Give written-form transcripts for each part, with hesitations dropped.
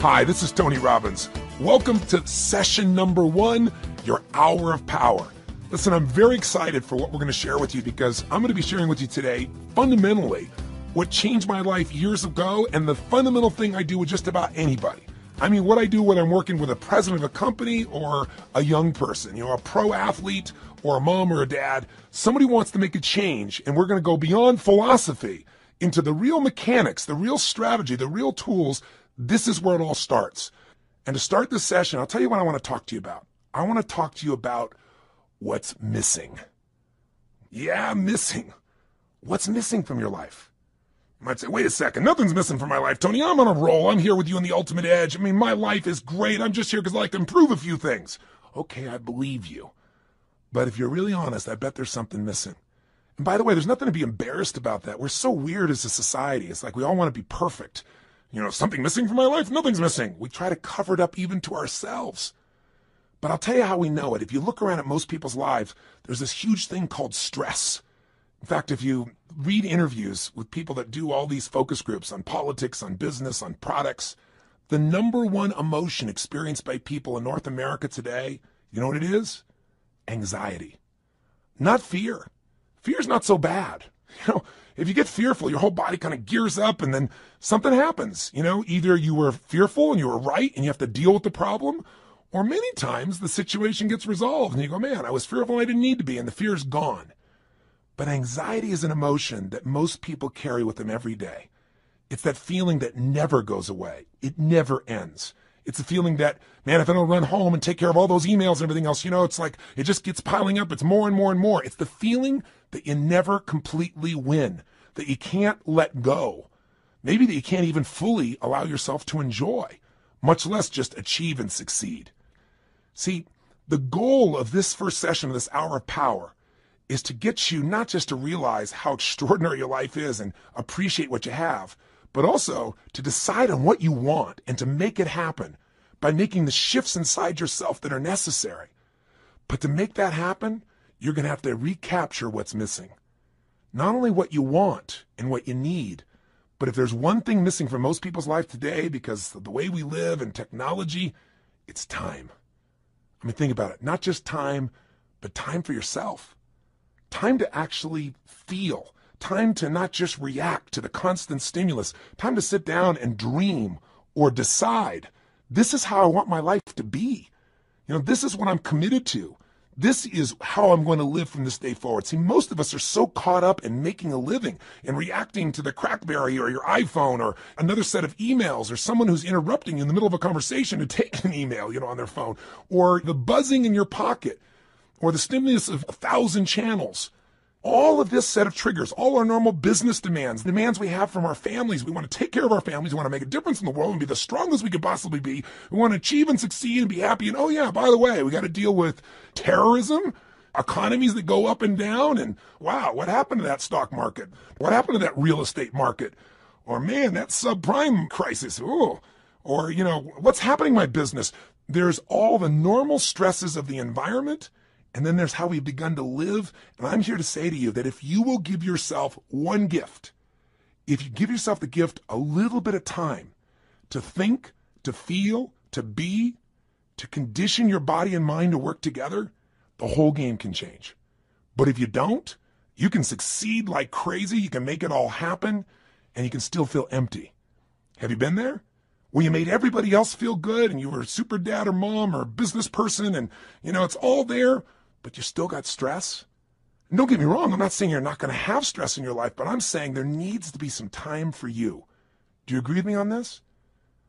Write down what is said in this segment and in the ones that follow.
Hi, this is Tony Robbins. Welcome to session number 1, your hour of power. Listen, I'm very excited for what we're going to share with you because I'm going to be sharing with you today, fundamentally, what changed my life years ago and the fundamental thing I do with just about anybody. I mean, what I do whether I'm working with a president of a company or a young person, a pro athlete or a mom or a dad, somebody wants to make a change, and we're going to go beyond philosophy into the real mechanics, the real strategy, the real tools. This is where it all starts. And to start this session, I'll tell you what I want to talk to you about. I want to talk to you about what's missing. Yeah, missing. What's missing from your life? You might say, wait a second, nothing's missing from my life, Tony. I'm on a roll. I'm here with you on the ultimate edge. I mean, my life is great. I'm just here because I like to improve a few things. Okay, I believe you. But if you're really honest, I bet there's something missing. And by the way, there's nothing to be embarrassed about that. We're so weird as a society. It's like we all want to be perfect. Something missing from my life? Nothing's missing. We try to cover it up even to ourselves. But I'll tell you how we know it. If you look around at most people's lives, there's this huge thing called stress. In fact, if you read interviews with people that do all these focus groups on politics, on business, on products, the number one emotion experienced by people in North America today, you know what it is? Anxiety. Not fear. Fear's not so bad. If you get fearful, your whole body kind of gears up and then something happens. Either you were fearful and you were right and you have to deal with the problem, or many times the situation gets resolved and you go, man, I was fearful and I didn't need to be, and the fear's gone. But anxiety is an emotion that most people carry with them every day. It's that feeling that never goes away. It never ends. It's a feeling that, man, if I don't run home and take care of all those emails and everything else, it's like it just gets piling up. It's more and more and more. It's the feeling that you never completely win, that you can't let go. Maybe that you can't even fully allow yourself to enjoy, much less just achieve and succeed. See, the goal of this first session of this hour of power is to get you not just to realize how extraordinary your life is and appreciate what you have, but also to decide on what you want and to make it happen by making the shifts inside yourself that are necessary. But to make that happen, you're going to have to recapture what's missing. Not only what you want and what you need, but if there's one thing missing from most people's life today because of the way we live and technology, it's time. I mean, think about it. Not just time, but time for yourself. Time to actually feel. Time to not just react to the constant stimulus. Time to sit down and dream or decide, this is how I want my life to be. This is what I'm committed to. This is how I'm going to live from this day forward. See, most of us are so caught up in making a living and reacting to the crackberry or your iPhone or another set of emails or someone who's interrupting you in the middle of a conversation to take an email, on their phone, or the buzzing in your pocket or the stimulus of 1,000 channels. All of this set of triggers, all our normal business demands we have from our families. We want to take care of our families. We want to make a difference in the world and be the strongest we could possibly be. We want to achieve and succeed and be happy. And oh yeah, by the way, we got to deal with terrorism, economies that go up and down. And wow, what happened to that stock market? What happened to that real estate market? Or man, that subprime crisis. Ooh. Or, what's happening in my business? There's all the normal stresses of the environment. And then there's how we've begun to live. And I'm here to say to you that if you will give yourself one gift, if you give yourself the gift a little bit of time to think, to feel, to be, to condition your body and mind to work together, the whole game can change. But if you don't, you can succeed like crazy. You can make it all happen and you can still feel empty. Have you been there? Where you made everybody else feel good and you were a super dad or mom or a business person and, it's all there, but you still got stress? And don't get me wrong, I'm not saying you're not going to have stress in your life, but I'm saying there needs to be some time for you. Do you agree with me on this?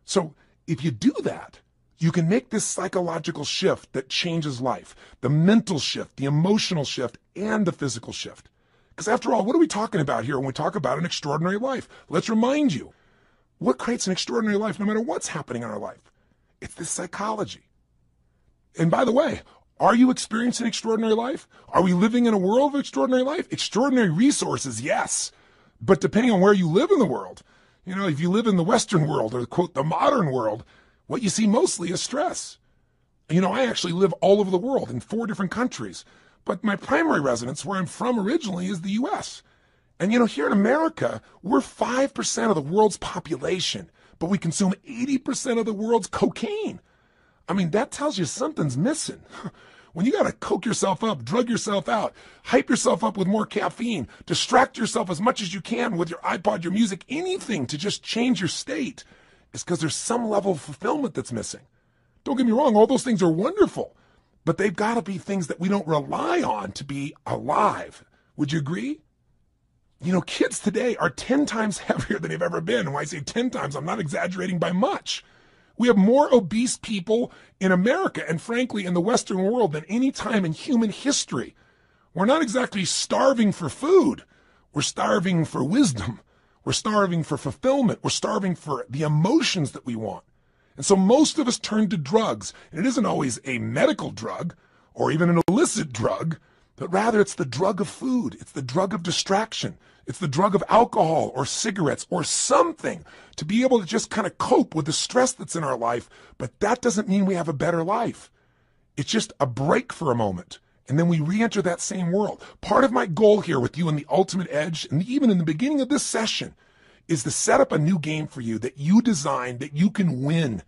So if you do that, you can make this psychological shift that changes life, the mental shift, the emotional shift, and the physical shift. Because after all, what are we talking about here when we talk about an extraordinary life? Let's remind you, what creates an extraordinary life no matter what's happening in our life? It's this psychology. And by the way, are you experiencing extraordinary life? Are we living in a world of extraordinary life? Extraordinary resources, yes. But depending on where you live in the world, if you live in the Western world or, quote, the modern world, what you see mostly is stress. I actually live all over the world in 4 different countries. But my primary residence, where I'm from originally, is the U.S. And here in America, we're 5% of the world's population. but we consume 80% of the world's cocaine. I mean, that tells you something's missing. When you got to coke yourself up, drug yourself out, hype yourself up with more caffeine, distract yourself as much as you can with your iPod, your music, anything to just change your state, it's because there's some level of fulfillment that's missing. Don't get me wrong, all those things are wonderful, but they've got to be things that we don't rely on to be alive. Would you agree? You know, kids today are 10 times heavier than they've ever been. And when I say 10 times, I'm not exaggerating by much. We have more obese people in America and frankly in the Western world than any time in human history. We're not exactly starving for food. We're starving for wisdom. We're starving for fulfillment. We're starving for the emotions that we want. And so most of us turn to drugs. And it isn't always a medical drug or even an illicit drug, but rather it's the drug of food. It's the drug of distraction. It's the drug of alcohol or cigarettes or something to be able to just kind of cope with the stress that's in our life. But that doesn't mean we have a better life. It's just a break for a moment. And then we re-enter that same world. Part of my goal here with you in the Ultimate Edge, and even in the beginning of this session, is to set up a new game for you that you design, that you can win,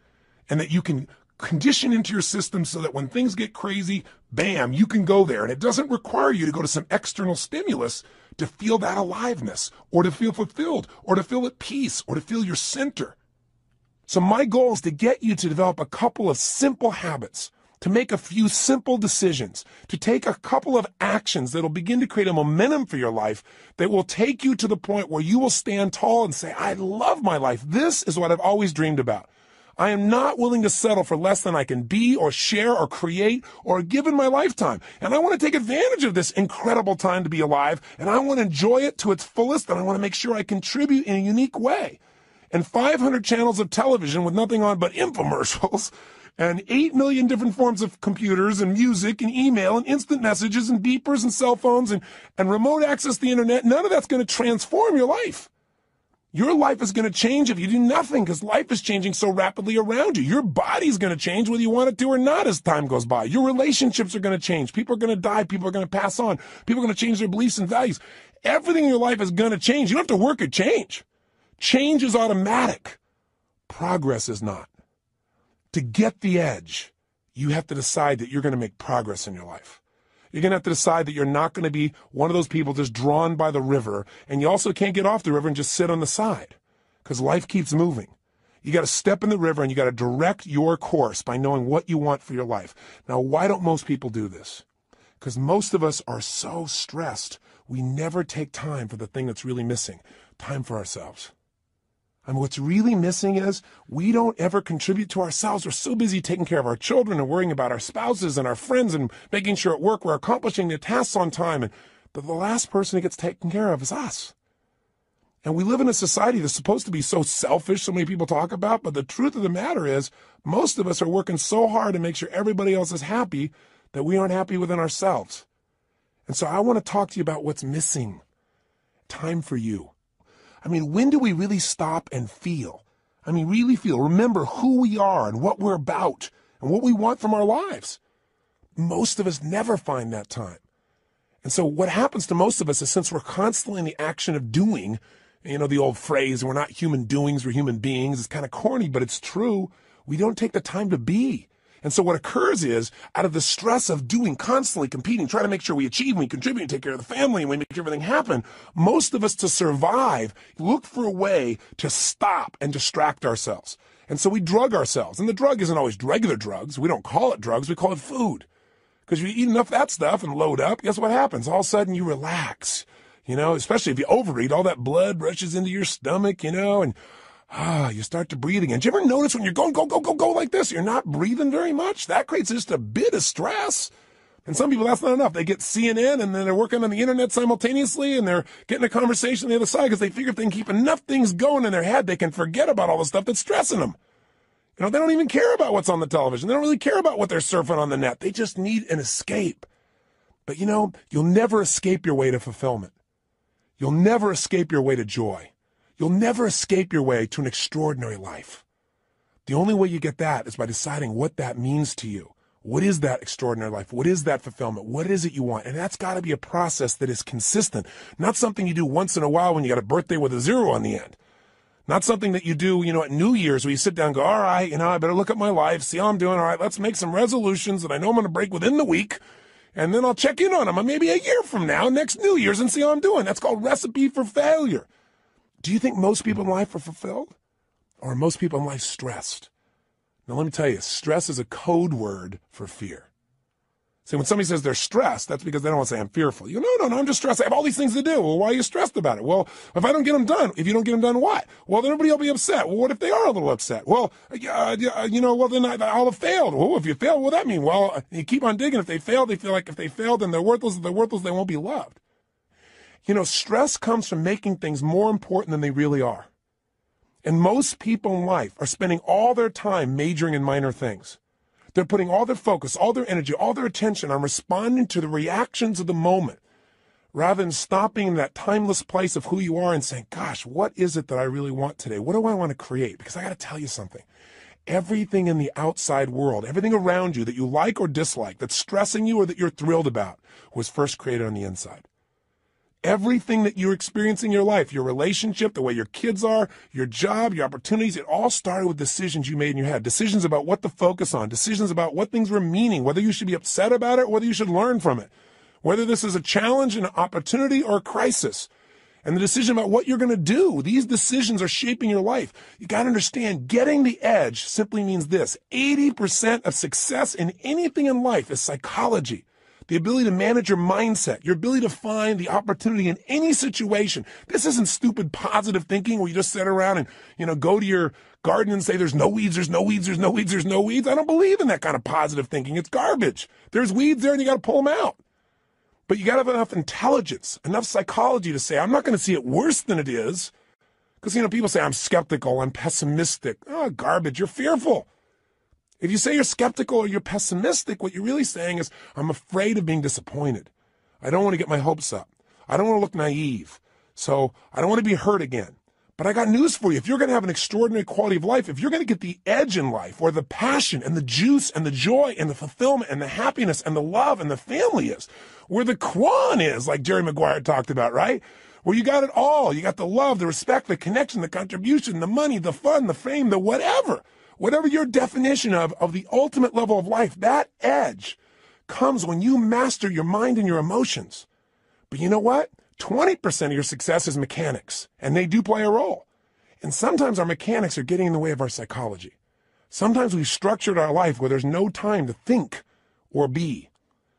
and that you can condition into your system so that when things get crazy, bam, you can go there. And it doesn't require you to go to some external stimulus to feel that aliveness, or to feel fulfilled, or to feel at peace, or to feel your center. So my goal is to get you to develop a couple of simple habits, to make a few simple decisions, to take a couple of actions that will begin to create a momentum for your life that will take you to the point where you will stand tall and say, I love my life. This is what I've always dreamed about. I am not willing to settle for less than I can be or share or create or give in my lifetime. And I want to take advantage of this incredible time to be alive, and I want to enjoy it to its fullest, and I want to make sure I contribute in a unique way. And 500 channels of television with nothing on but infomercials, and 8 million different forms of computers and music and email and instant messages and beepers and cell phones and remote access to the internet, none of that's going to transform your life. Your life is going to change if you do nothing because life is changing so rapidly around you. Your body's going to change whether you want it to or not as time goes by. Your relationships are going to change. People are going to die. People are going to pass on. People are going to change their beliefs and values. Everything in your life is going to change. You don't have to work at change. Change is automatic. Progress is not. To get the edge, you have to decide that you're going to make progress in your life. You're going to have to decide that you're not going to be one of those people just drawn by the river, and you also can't get off the river and just sit on the side because life keeps moving. You got to step in the river and you got to direct your course by knowing what you want for your life. Now, why don't most people do this? Because most of us are so stressed, we never take time for the thing that's really missing, time for ourselves. And what's really missing is we don't ever contribute to ourselves. We're so busy taking care of our children and worrying about our spouses and our friends and making sure at work we're accomplishing the tasks on time. And the last person who gets taken care of is us. And we live in a society that's supposed to be so selfish, so many people talk about, but the truth of the matter is most of us are working so hard to make sure everybody else is happy that we aren't happy within ourselves. And so I want to talk to you about what's missing. Time for you. I mean, when do we really stop and feel? I mean, really feel, remember who we are and what we're about and what we want from our lives. Most of us never find that time. And so what happens to most of us is since we're constantly in the action of doing, you know, the old phrase, we're not human doings, we're human beings. It's kind of corny, but it's true. We don't take the time to be. And so what occurs is, out of the stress of doing, constantly competing, trying to make sure we achieve, we contribute, take care of the family, and we make everything happen, most of us to survive look for a way to stop and distract ourselves. And so we drug ourselves. And the drug isn't always regular drugs. We don't call it drugs. We call it food. Because you eat enough of that stuff and load up, guess what happens? All of a sudden you relax. You know, especially if you overeat, all that blood rushes into your stomach, you know, and you start to breathe again. Do you ever notice when you're going, go like this, you're not breathing very much? That creates just a bit of stress. And some people, that's not enough. They get CNN and then they're working on the internet simultaneously and they're getting a conversation on the other side because they figure if they can keep enough things going in their head, they can forget about all the stuff that's stressing them. You know, they don't even care about what's on the television. They don't really care about what they're surfing on the net. They just need an escape. But you know, you'll never escape your way to fulfillment. You'll never escape your way to joy. You'll never escape your way to an extraordinary life. The only way you get that is by deciding what that means to you. What is that extraordinary life? What is that fulfillment? What is it you want? And that's got to be a process that is consistent, not something you do once in a while when you got a birthday with a 0 on the end. Not something that you do, at New Year's where you sit down and go, all right, I better look at my life, see how I'm doing. All right, let's make some resolutions that I know I'm going to break within the week. And then I'll check in on them maybe a year from now, next New Year's, and see how I'm doing. That's called recipe for failure. Do you think most people in life are fulfilled? Or are most people in life stressed? Now, let me tell you, stress is a code word for fear. See, when somebody says they're stressed, that's because they don't want to say I'm fearful. You go, no, I'm just stressed. I have all these things to do. Well, why are you stressed about it? Well, if I don't get them done, if you don't get them done, what? Well, then everybody will be upset. Well, what if they are a little upset? Well, well, then I'll have failed. Well, if you fail, what does that mean? Well, you keep on digging. If they fail, they feel like if they failed, then they're worthless. If they're worthless, they won't be loved. Stress comes from making things more important than they really are. And most people in life are spending all their time majoring in minor things. They're putting all their focus, all their energy, all their attention on responding to the reactions of the moment, rather than stopping in that timeless place of who you are and saying, gosh, what is it that I really want today? What do I want to create? Because I got to tell you something. Everything in the outside world, everything around you that you like or dislike, that's stressing you or that you're thrilled about, was first created on the inside. Everything that you're experiencing in your life, your relationship, the way your kids are, your job, your opportunities, it all started with decisions you made in your head. Decisions about what to focus on, decisions about what things were meaning, whether you should be upset about it, or whether you should learn from it, whether this is a challenge, an opportunity, or a crisis. And the decision about what you're going to do, these decisions are shaping your life. You got to understand, getting the edge simply means this. 80% of success in anything in life is psychology. The ability to manage your mindset, your ability to find the opportunity in any situation. This isn't stupid positive thinking where you just sit around and, go to your garden and say, there's no weeds, there's no weeds, there's no weeds, there's no weeds. I don't believe in that kind of positive thinking. It's garbage. There's weeds there and you got to pull them out. But you got to have enough intelligence, enough psychology to say, I'm not going to see it worse than it is. Because, people say, I'm skeptical, I'm pessimistic. Oh, garbage. You're fearful. If you say you're skeptical or you're pessimistic, what you're really saying is, I'm afraid of being disappointed. I don't want to get my hopes up. I don't want to look naive. So I don't want to be hurt again. But I got news for you. If you're going to have an extraordinary quality of life, if you're going to get the edge in life, where the passion and the juice and the joy and the fulfillment and the happiness and the love and the family is, where the Quan is, like Jerry Maguire talked about, right? Where you got it all. You got the love, the respect, the connection, the contribution, the money, the fun, the fame, the whatever. Whatever your definition of the ultimate level of life, that edge comes when you master your mind and your emotions. But you know what? 20% of your success is mechanics, and they do play a role. And sometimes our mechanics are getting in the way of our psychology. Sometimes we've structured our life where there's no time to think or be.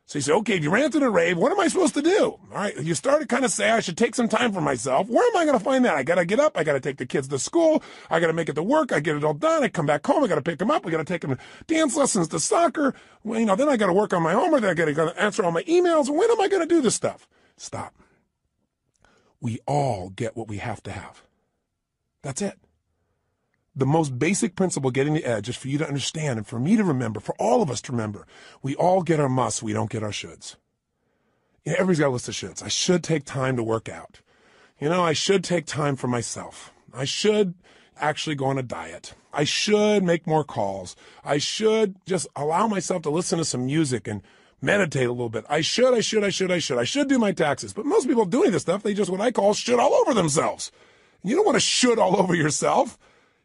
So you say, okay, if you ranted and raved, what am I supposed to do? All right, you start to kind of say, I should take some time for myself. Where am I going to find that? I got to get up. I got to take the kids to school. I got to make it to work. I get it all done. I come back home. I got to pick them up. I got to take them to dance lessons, to soccer. Well, then I got to work on my homework. Then I got to answer all my emails. When am I going to do this stuff? Stop. We all get what we have to have. That's it. The most basic principle getting the edge is for you to understand and for me to remember, for all of us to remember, we all get our musts, we don't get our shoulds. Everybody's got a list of shoulds. I should take time to work out. I should take time for myself. I should actually go on a diet. I should make more calls. I should just allow myself to listen to some music and meditate a little bit. I should do my taxes. But most people doing this stuff, they just what I call should all over themselves. You don't want to should all over yourself.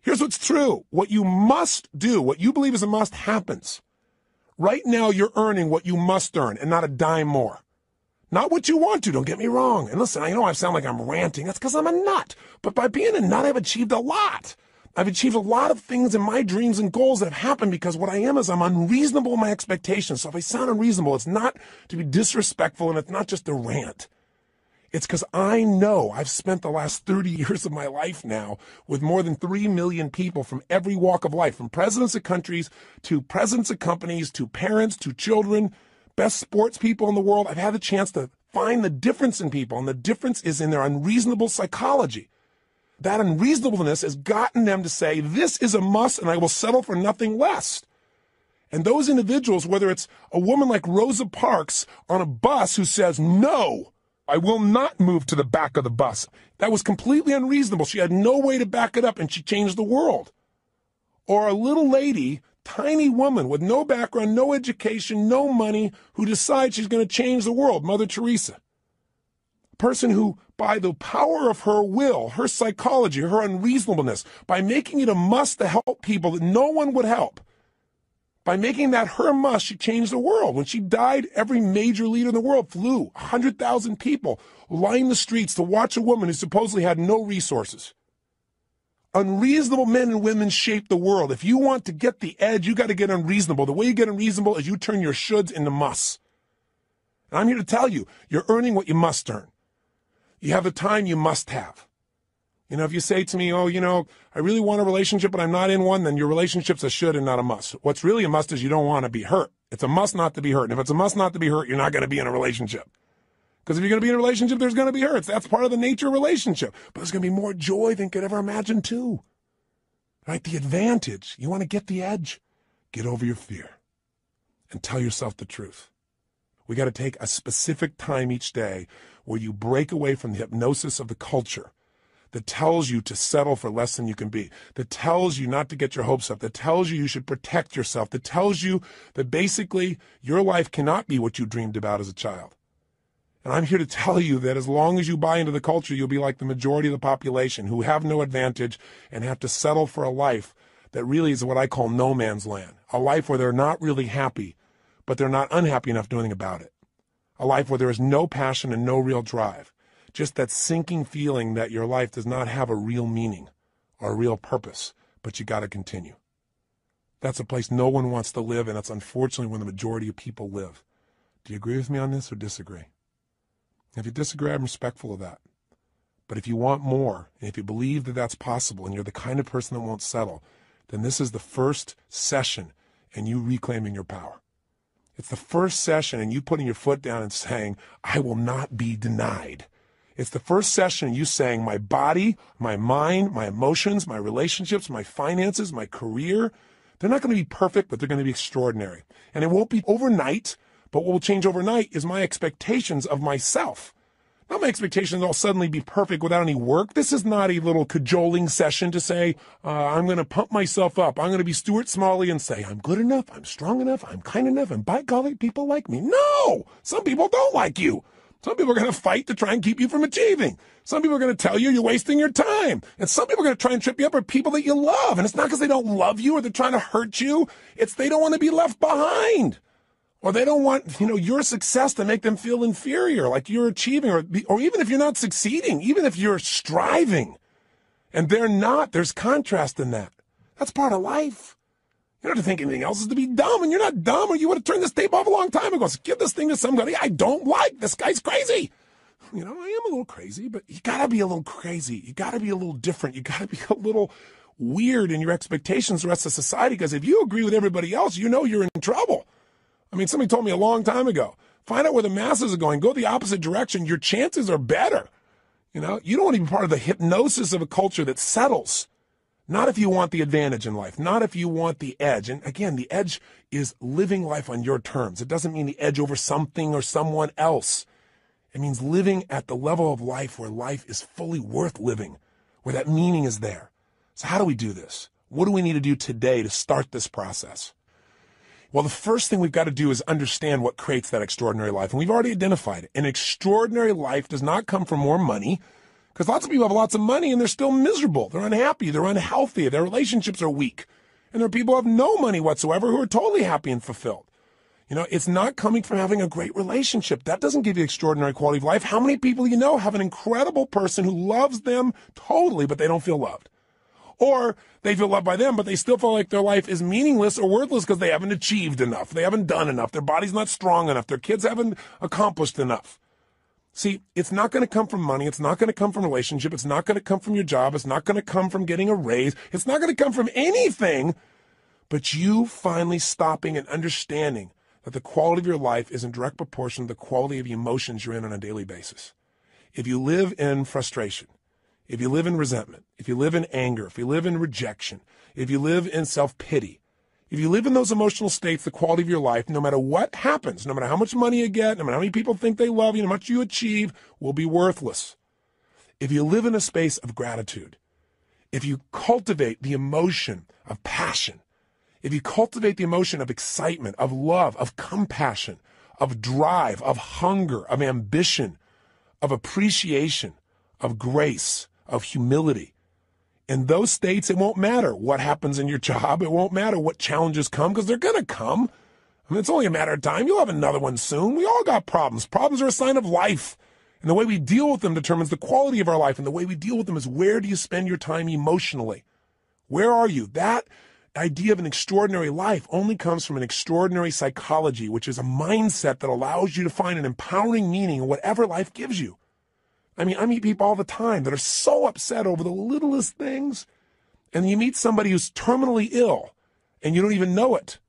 Here's what's true. What you must do, what you believe is a must, happens. Right now, you're earning what you must earn and not a dime more. Not what you want to, don't get me wrong. And listen, I know I sound like I'm ranting. That's because I'm a nut. But by being a nut, I've achieved a lot. I've achieved a lot of things in my dreams and goals that have happened because what I am is I'm unreasonable in my expectations. So if I sound unreasonable, it's not to be disrespectful and it's not just a rant. It's because I know I've spent the last 30 years of my life now with more than 3 million people from every walk of life, from presidents of countries to presidents of companies to parents to children, best sports people in the world. I've had the chance to find the difference in people, and the difference is in their unreasonable psychology. That unreasonableness has gotten them to say, this is a must and I will settle for nothing less. And those individuals, whether it's a woman like Rosa Parks on a bus who says, no, I will not move to the back of the bus. That was completely unreasonable. She had no way to back it up, and she changed the world. Or a little lady, tiny woman with no background, no education, no money, who decides she's going to change the world, Mother Teresa. person who, by the power of her will, her psychology, her unreasonableness, by making it a must to help people that no one would help, by making that her must, she changed the world. When she died, every major leader in the world flew. 100,000 people lined the streets to watch a woman who supposedly had no resources. Unreasonable men and women shape the world. If you want to get the edge, you got to get unreasonable. The way you get unreasonable is you turn your shoulds into musts. And I'm here to tell you, you're earning what you must earn. You have the time you must have. You know, if you say to me, oh, you know, I really want a relationship, but I'm not in one, then your relationship's a should and not a must. What's really a must is you don't want to be hurt. It's a must not to be hurt. And if it's a must not to be hurt, you're not going to be in a relationship. Because if you're going to be in a relationship, there's going to be hurts. That's part of the nature of a relationship. But there's going to be more joy than you could ever imagine too. Right? The advantage. You want to get the edge? Get over your fear and tell yourself the truth. We got to take a specific time each day where you break away from the hypnosis of the culture that tells you to settle for less than you can be, that tells you not to get your hopes up, that tells you should protect yourself, that tells you that basically your life cannot be what you dreamed about as a child. And I'm here to tell you that as long as you buy into the culture, you'll be like the majority of the population who have no advantage and have to settle for a life that really is what I call no man's land, a life where they're not really happy, but they're not unhappy enough doing anything about it, a life where there is no passion and no real drive. Just that sinking feeling that your life does not have a real meaning or a real purpose, but you got to continue. That's a place no one wants to live, and that's unfortunately where the majority of people live. Do you agree with me on this or disagree? If you disagree, I'm respectful of that. But if you want more, and if you believe that that's possible, and you're the kind of person that won't settle, then this is the first session in you reclaiming your power. It's the first session in you putting your foot down and saying, I will not be denied. It's the first session you saying my body, my mind, my emotions, my relationships, my finances, my career, they're not going to be perfect, but they're going to be extraordinary. And it won't be overnight, but what will change overnight is my expectations of myself. Not my expectations I'll suddenly be perfect without any work. This is not a little cajoling session to say, I'm going to pump myself up. I'm going to be Stuart Smalley and say, I'm good enough, I'm strong enough, I'm kind enough, and by golly, people like me. No! Some people don't like you. Some people are going to fight to try and keep you from achieving. Some people are going to tell you you're wasting your time. And some people are going to try and trip you up are people that you love. And it's not because they don't love you or they're trying to hurt you. It's they don't want to be left behind. Or they don't want, your success to make them feel inferior, like you're achieving, or even if you're not succeeding, even if you're striving. And they're not. There's contrast in that. That's part of life. You don't have to think anything else is to be dumb, and you're not dumb, or you would have turned this tape off a long time ago. So give this thing to somebody I don't like. This guy's crazy. I am a little crazy, but you gotta be a little crazy. You gotta be a little different. You gotta be a little weird in your expectations of the rest of society, because if you agree with everybody else, you're in trouble. Somebody told me a long time ago, find out where the masses are going, go the opposite direction. Your chances are better. You don't want to be part of the hypnosis of a culture that settles. Not if you want the advantage in life, not if you want the edge. And again, the edge is living life on your terms. It doesn't mean the edge over something or someone else. It means living at the level of life where life is fully worth living, where that meaning is there. So how do we do this? What do we need to do today to start this process? Well, the first thing we've got to do is understand what creates that extraordinary life. And we've already identified it. An extraordinary life does not come from more money, because lots of people have lots of money and they're still miserable. They're unhappy. They're unhealthy. Their relationships are weak. And there are people who have no money whatsoever who are totally happy and fulfilled. It's not coming from having a great relationship. That doesn't give you extraordinary quality of life. How many people have an incredible person who loves them totally, but they don't feel loved? Or they feel loved by them, but they still feel like their life is meaningless or worthless because they haven't achieved enough. They haven't done enough. Their body's not strong enough. Their kids haven't accomplished enough. See, it's not going to come from money. It's not going to come from relationship. It's not going to come from your job. It's not going to come from getting a raise. It's not going to come from anything but you finally stopping and understanding that the quality of your life is in direct proportion to the quality of the emotions you're in on a daily basis. If you live in frustration, if you live in resentment, if you live in anger, if you live in rejection, if you live in self-pity, if you live in those emotional states, the quality of your life, no matter what happens, no matter how much money you get, no matter how many people think they love you, how much you achieve, will be worthless. If you live in a space of gratitude, if you cultivate the emotion of passion, if you cultivate the emotion of excitement, of love, of compassion, of drive, of hunger, of ambition, of appreciation, of grace, of humility. In those states, it won't matter what happens in your job. It won't matter what challenges come, because they're going to come. I mean, it's only a matter of time. You'll have another one soon. We all got problems. Problems are a sign of life. And the way we deal with them determines the quality of our life. And the way we deal with them is, where do you spend your time emotionally? Where are you? That idea of an extraordinary life only comes from an extraordinary psychology, which is a mindset that allows you to find an empowering meaning in whatever life gives you. I mean, I meet people all the time that are so upset over the littlest things. And you meet somebody who's terminally ill and you don't even know it.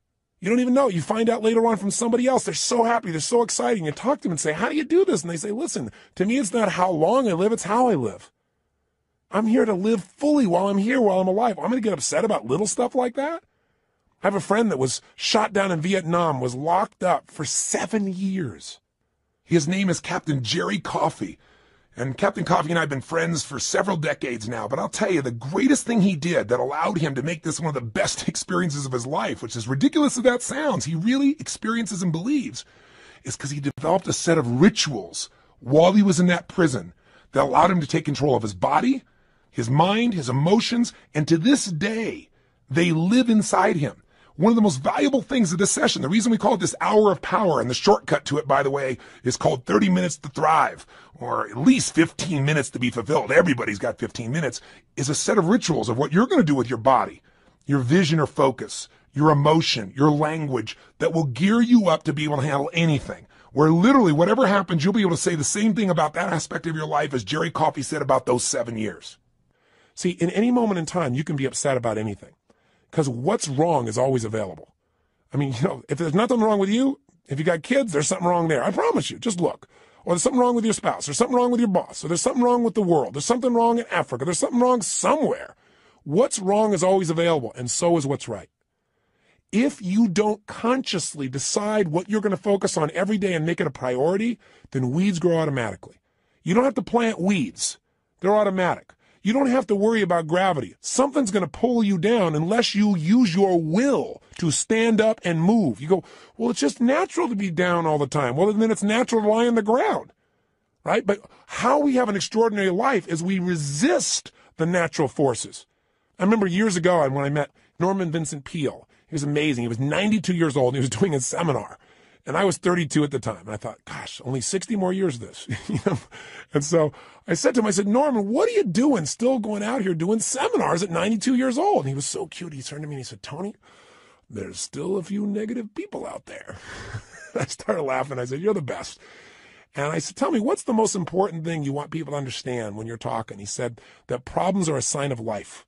You don't even know it. You find out later on from somebody else. They're so happy. They're so exciting. You talk to them and say, how do you do this? And they say, listen, to me, it's not how long I live. It's how I live. I'm here to live fully while I'm here, while I'm alive. I'm going to get upset about little stuff like that. I have a friend that was shot down in Vietnam, was locked up for 7 years. His name is Captain Jerry Coffey. And Captain Coffey and I have been friends for several decades now, but I'll tell you, the greatest thing he did that allowed him to make this one of the best experiences of his life, which is ridiculous as that sounds, he really experiences and believes, is because he developed a set of rituals while he was in that prison that allowed him to take control of his body, his mind, his emotions, and to this day, they live inside him. One of the most valuable things of this session, the reason we call it this hour of power, and the shortcut to it, by the way, is called 30 minutes to thrive, or at least 15 minutes to be fulfilled. Everybody's got 15 minutes, is a set of rituals of what you're going to do with your body, your vision or focus, your emotion, your language, that will gear you up to be able to handle anything. Where literally whatever happens, you'll be able to say the same thing about that aspect of your life as Jerry Coffey said about those 7 years. See, in any moment in time, you can be upset about anything. Because what's wrong is always available. I mean, if there's nothing wrong with you, if you got kids, there's something wrong there. I promise you, just look. Or there's something wrong with your spouse. There's something wrong with your boss. Or there's something wrong with the world. There's something wrong in Africa. There's something wrong somewhere. What's wrong is always available, and so is what's right. If you don't consciously decide what you're going to focus on every day and make it a priority, then weeds grow automatically. You don't have to plant weeds. They're automatic. You don't have to worry about gravity. Something's going to pull you down unless you use your will to stand up and move. You go, well, it's just natural to be down all the time. Well, then it's natural to lie on the ground, right? But how we have an extraordinary life is we resist the natural forces. I remember years ago when I met Norman Vincent Peale. He was amazing. He was 92 years old, and he was doing a seminar. And I was 32 at the time. And I thought, gosh, only 60 more years of this. And so I said to him, I said, Norman, what are you doing still going out here doing seminars at 92 years old? And he was so cute. He turned to me and he said, Tony, there's still a few negative people out there. I started laughing. I said, you're the best. And I said, tell me, what's the most important thing you want people to understand when you're talking? He said that problems are a sign of life.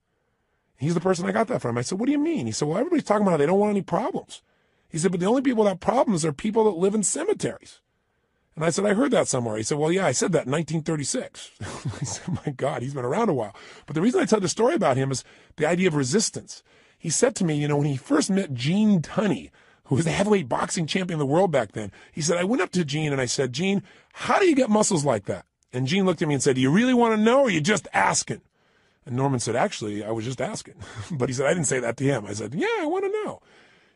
He's the person I got that from. I said, what do you mean? He said, well, everybody's talking about how they don't want any problems. He said, but the only people that have problems are people that live in cemeteries. And I said, I heard that somewhere. He said, well, yeah, I said that in 1936. I said, my God, he's been around a while. But the reason I tell the story about him is the idea of resistance. He said to me, when he first met Gene Tunney, who was the heavyweight boxing champion of the world back then, he said, I went up to Gene and I said, Gene, how do you get muscles like that? And Gene looked at me and said, do you really want to know, or are you just asking? And Norman said, actually, I was just asking. But he said, I didn't say that to him. I said, yeah, I want to know.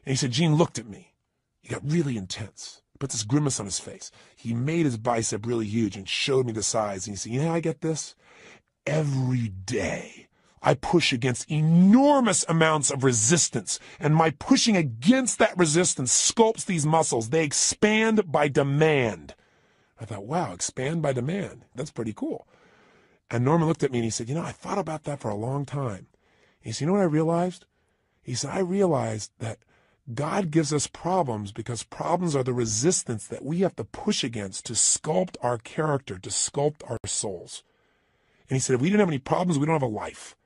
And he said, Gene looked at me. He got really intense. He put this grimace on his face. He made his bicep really huge and showed me the size. And he said, you know how I get this? Every day I push against enormous amounts of resistance. And my pushing against that resistance sculpts these muscles. They expand by demand. I thought, wow, expand by demand. That's pretty cool. And Norman looked at me and he said, I thought about that for a long time. He said, you know what I realized? He said, I realized that God gives us problems because problems are the resistance that we have to push against to sculpt our character, to sculpt our souls. And he said, if we didn't have any problems, we don't have a life.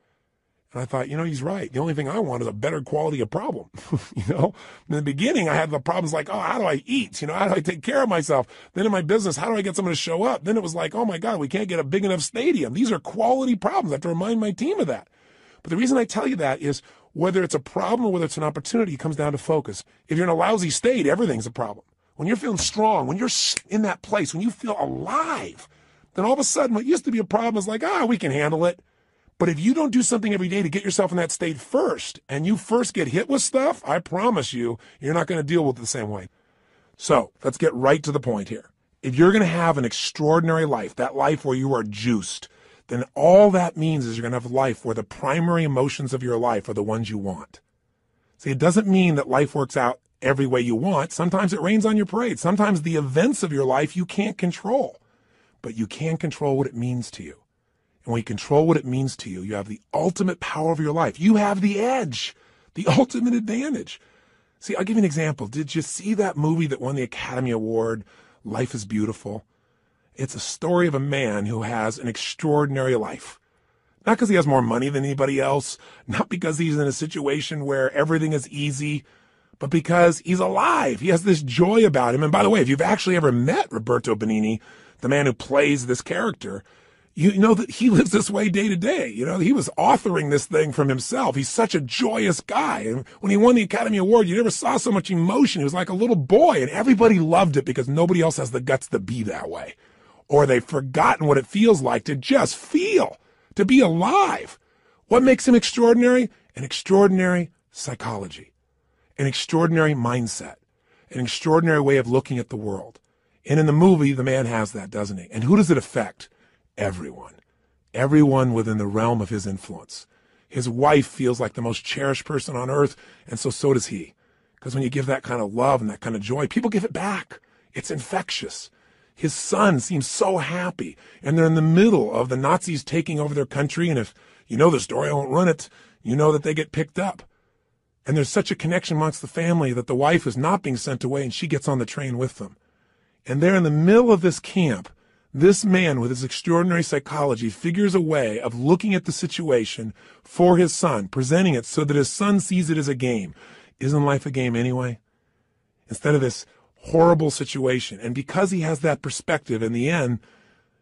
And I thought, he's right. The only thing I want is a better quality of problem. In the beginning, I had the problems like, how do I eat? How do I take care of myself? Then in my business, how do I get someone to show up? Then it was like, oh my God, we can't get a big enough stadium. These are quality problems. I have to remind my team of that. But the reason I tell you that is whether it's a problem or whether it's an opportunity, it comes down to focus. If you're in a lousy state, everything's a problem. When you're feeling strong, when you're in that place, when you feel alive, then all of a sudden what used to be a problem is like, we can handle it. But if you don't do something every day to get yourself in that state first, and you first get hit with stuff, I promise you, you're not going to deal with it the same way. So let's get right to the point here. If you're going to have an extraordinary life, that life where you are juiced, then all that means is you're going to have a life where the primary emotions of your life are the ones you want. See, it doesn't mean that life works out every way you want. Sometimes it rains on your parade. Sometimes the events of your life you can't control, but you can control what it means to you. And when you control what it means to you, you have the ultimate power of your life. You have the edge, the ultimate advantage. See, I'll give you an example. Did you see that movie that won the Academy Award, Life is Beautiful? It's a story of a man who has an extraordinary life. Not because he has more money than anybody else, not because he's in a situation where everything is easy, but because he's alive. He has this joy about him. And by the way, if you've actually ever met Roberto Benigni, the man who plays this character, you know that he lives this way day to day. You know, he was authoring this thing from himself. He's such a joyous guy. And when he won the Academy Award, you never saw so much emotion. He was like a little boy, and everybody loved it because nobody else has the guts to be that way. Or they've forgotten what it feels like to just feel, to be alive. What makes him extraordinary? An extraordinary psychology, an extraordinary mindset, an extraordinary way of looking at the world. And in the movie, the man has that, doesn't he? And who does it affect? Everyone. Everyone within the realm of his influence. His wife feels like the most cherished person on earth, and so does he. Because when you give that kind of love and that kind of joy, people give it back. It's infectious. His son seems so happy, and they're in the middle of the Nazis taking over their country, and if you know the story, I won't run it, you know that they get picked up. And there's such a connection amongst the family that the wife is not being sent away, and she gets on the train with them. And they're in the middle of this camp. This man with his extraordinary psychology figures a way of looking at the situation for his son, presenting it so that his son sees it as a game. Isn't life a game anyway? Instead of this horrible situation. And because he has that perspective, in the end,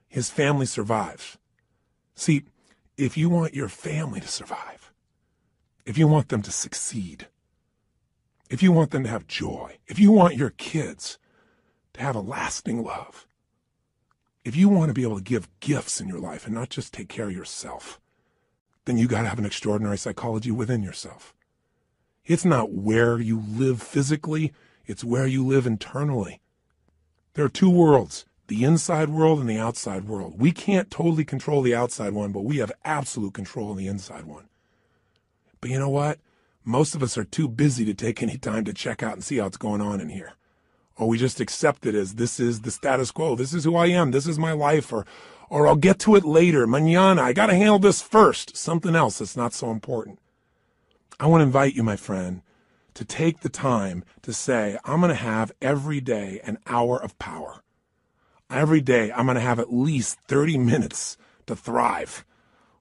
his family survives. See, if you want your family to survive, if you want them to succeed, if you want them to have joy, if you want your kids to have a lasting love, if you want to be able to give gifts in your life and not just take care of yourself, then you got to have an extraordinary psychology within yourself. It's not where you live physically, it's where you live internally. There are two worlds, the inside world and the outside world. We can't totally control the outside one, but we have absolute control of the inside one. But you know what? Most of us are too busy to take any time to check out and see how it's going on in here. Or we just accept it as this is the status quo. This is who I am. This is my life. Or I'll get to it later. Mañana. I got to handle this first. Something else that's not so important. I want to invite you, my friend, to take the time to say, I'm going to have every day an hour of power. Every day I'm going to have at least 30 minutes to thrive.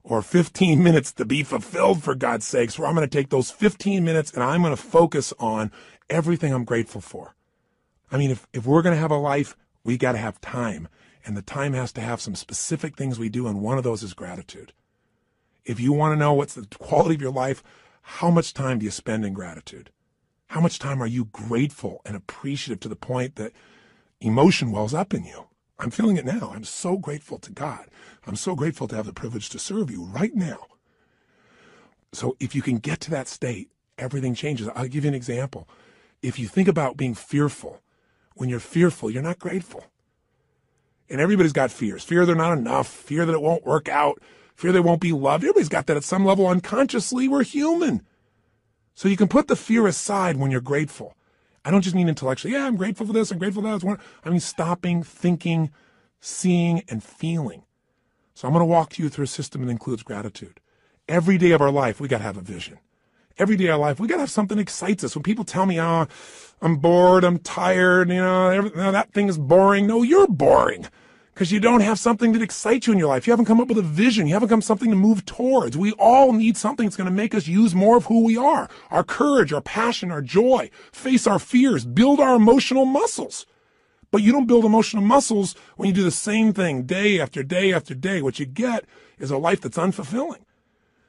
Or 15 minutes to be fulfilled, for God's sakes, where I'm going to take those 15 minutes and I'm going to focus on everything I'm grateful for. I mean, if we're going to have a life, we got to have time. And the time has to have some specific things we do, and one of those is gratitude. If you want to know what's the quality of your life, how much time do you spend in gratitude? How much time are you grateful and appreciative to the point that emotion wells up in you? I'm feeling it now. I'm so grateful to God. I'm so grateful to have the privilege to serve you right now. So if you can get to that state, everything changes. I'll give you an example. If you think about being fearful, when you're fearful, you're not grateful. And everybody's got fears. Fear they're not enough. Fear that it won't work out. Fear they won't be loved. Everybody's got that at some level unconsciously. We're human. So you can put the fear aside when you're grateful. I don't just mean intellectually. Yeah, I'm grateful for this. I'm grateful for that. I mean stopping, thinking, seeing, and feeling. So I'm going to walk you through a system that includes gratitude. Every day of our life, we got to have a vision. Every day of our life, we got to have something that excites us. When people tell me, oh, I'm bored, I'm tired, that thing is boring. No, you're boring because you don't have something that excites you in your life. You haven't come up with a vision. You haven't come something to move towards. We all need something that's going to make us use more of who we are, our courage, our passion, our joy, face our fears, build our emotional muscles. But you don't build emotional muscles when you do the same thing day after day after day. What you get is a life that's unfulfilling.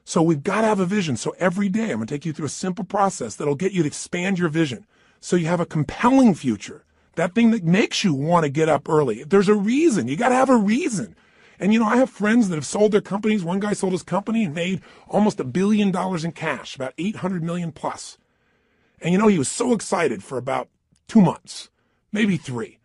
So we've got to have a vision. So every day I'm going to take you through a simple process that'll get you to expand your vision so you have a compelling future, that thing that makes you want to get up early. There's a reason. You got to have a reason. And, I have friends that have sold their companies. One guy sold his company and made almost $1 billion in cash, about 800 million plus. And, he was so excited for about 2 months, maybe 3.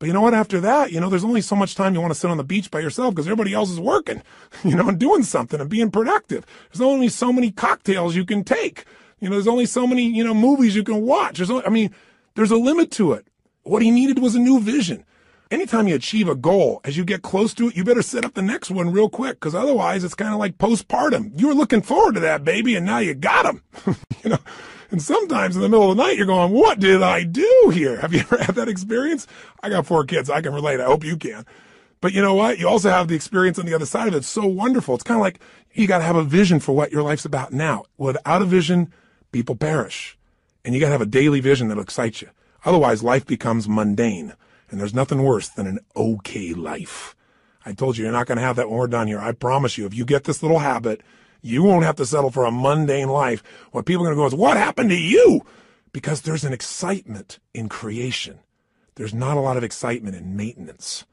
But you know what? After that, there's only so much time you want to sit on the beach by yourself because everybody else is working, and doing something and being productive. There's only so many cocktails you can take. There's only so many, movies you can watch. There's a limit to it. What he needed was a new vision. Anytime you achieve a goal, as you get close to it, you better set up the next one real quick, because otherwise it's kind of like postpartum. You were looking forward to that baby, and now you got him. And sometimes in the middle of the night, you're going, what did I do here? Have you ever had that experience? I got 4 kids. I can relate. I hope you can. But you know what? You also have the experience on the other side of it. It's so wonderful. It's kind of like you got to have a vision for what your life's about now. Without a vision, people perish. And you got to have a daily vision that'll excite you. Otherwise, life becomes mundane. And there's nothing worse than an okay life. I told you, you're not going to have that when we're done here. I promise you, if you get this little habit, you won't have to settle for a mundane life. What people are going to go is, what happened to you? Because there's an excitement in creation. There's not a lot of excitement in maintenance.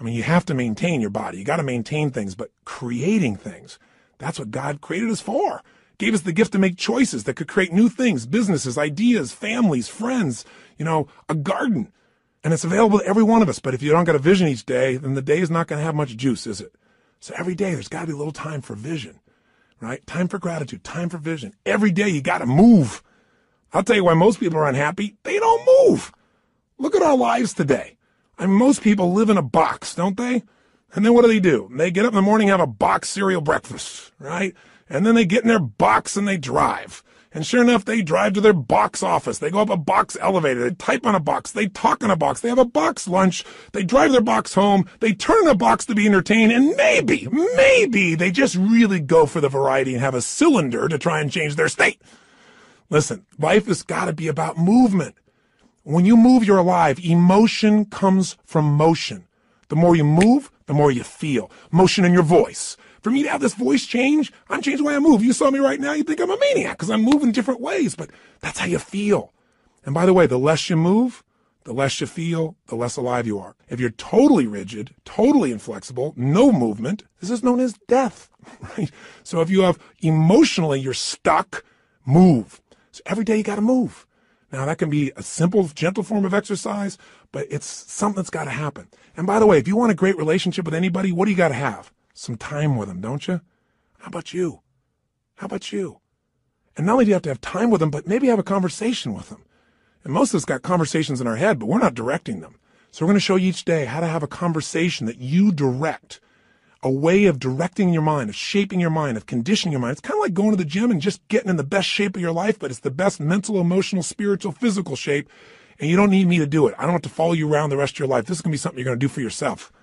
You have to maintain your body. You got to maintain things, but creating things, that's what God created us for. Gave us the gift to make choices that could create new things, businesses, ideas, families, friends, a garden. And it's available to every one of us. But if you don't got a vision each day, then the day is not going to have much juice, is it? So every day there's got to be a little time for vision, right? Time for gratitude, time for vision. Every day you got to move. I'll tell you why most people are unhappy. They don't move. Look at our lives today. Most people live in a box, don't they? And then what do? They get up in the morning, have a box cereal breakfast, right? And then they get in their box and they drive. And sure enough, they drive to their box office. They go up a box elevator. They type on a box. They talk on a box. They have a box lunch. They drive their box home. They turn on a box to be entertained. And maybe they just really go for the variety and have a cylinder to try and change their state. Listen, life has got to be about movement. When you move, you're alive. Emotion comes from motion. The more you move, the more you feel. Motion in your voice. For me to have this voice change, I'm changing the way I move. You saw me right now, you think I'm a maniac because I'm moving different ways, but that's how you feel. And by the way, the less you move, the less you feel, the less alive you are. If you're totally rigid, totally inflexible, no movement, this is known as death, right? So if you have emotionally, you're stuck, move. So every day you got to move. Now that can be a simple, gentle form of exercise, but it's something that's got to happen. And by the way, if you want a great relationship with anybody, what do you got to have? Some time with them, don't you? How about you? How about you? And not only do you have to have time with them, but maybe have a conversation with them. And most of us got conversations in our head, but we're not directing them. So we're going to show you each day how to have a conversation that you direct, a way of directing your mind, of shaping your mind, of conditioning your mind. It's kind of like going to the gym and just getting in the best shape of your life, but it's the best mental, emotional, spiritual, physical shape. And you don't need me to do it. I don't have to follow you around the rest of your life. This is going to be something you're going to do for yourself.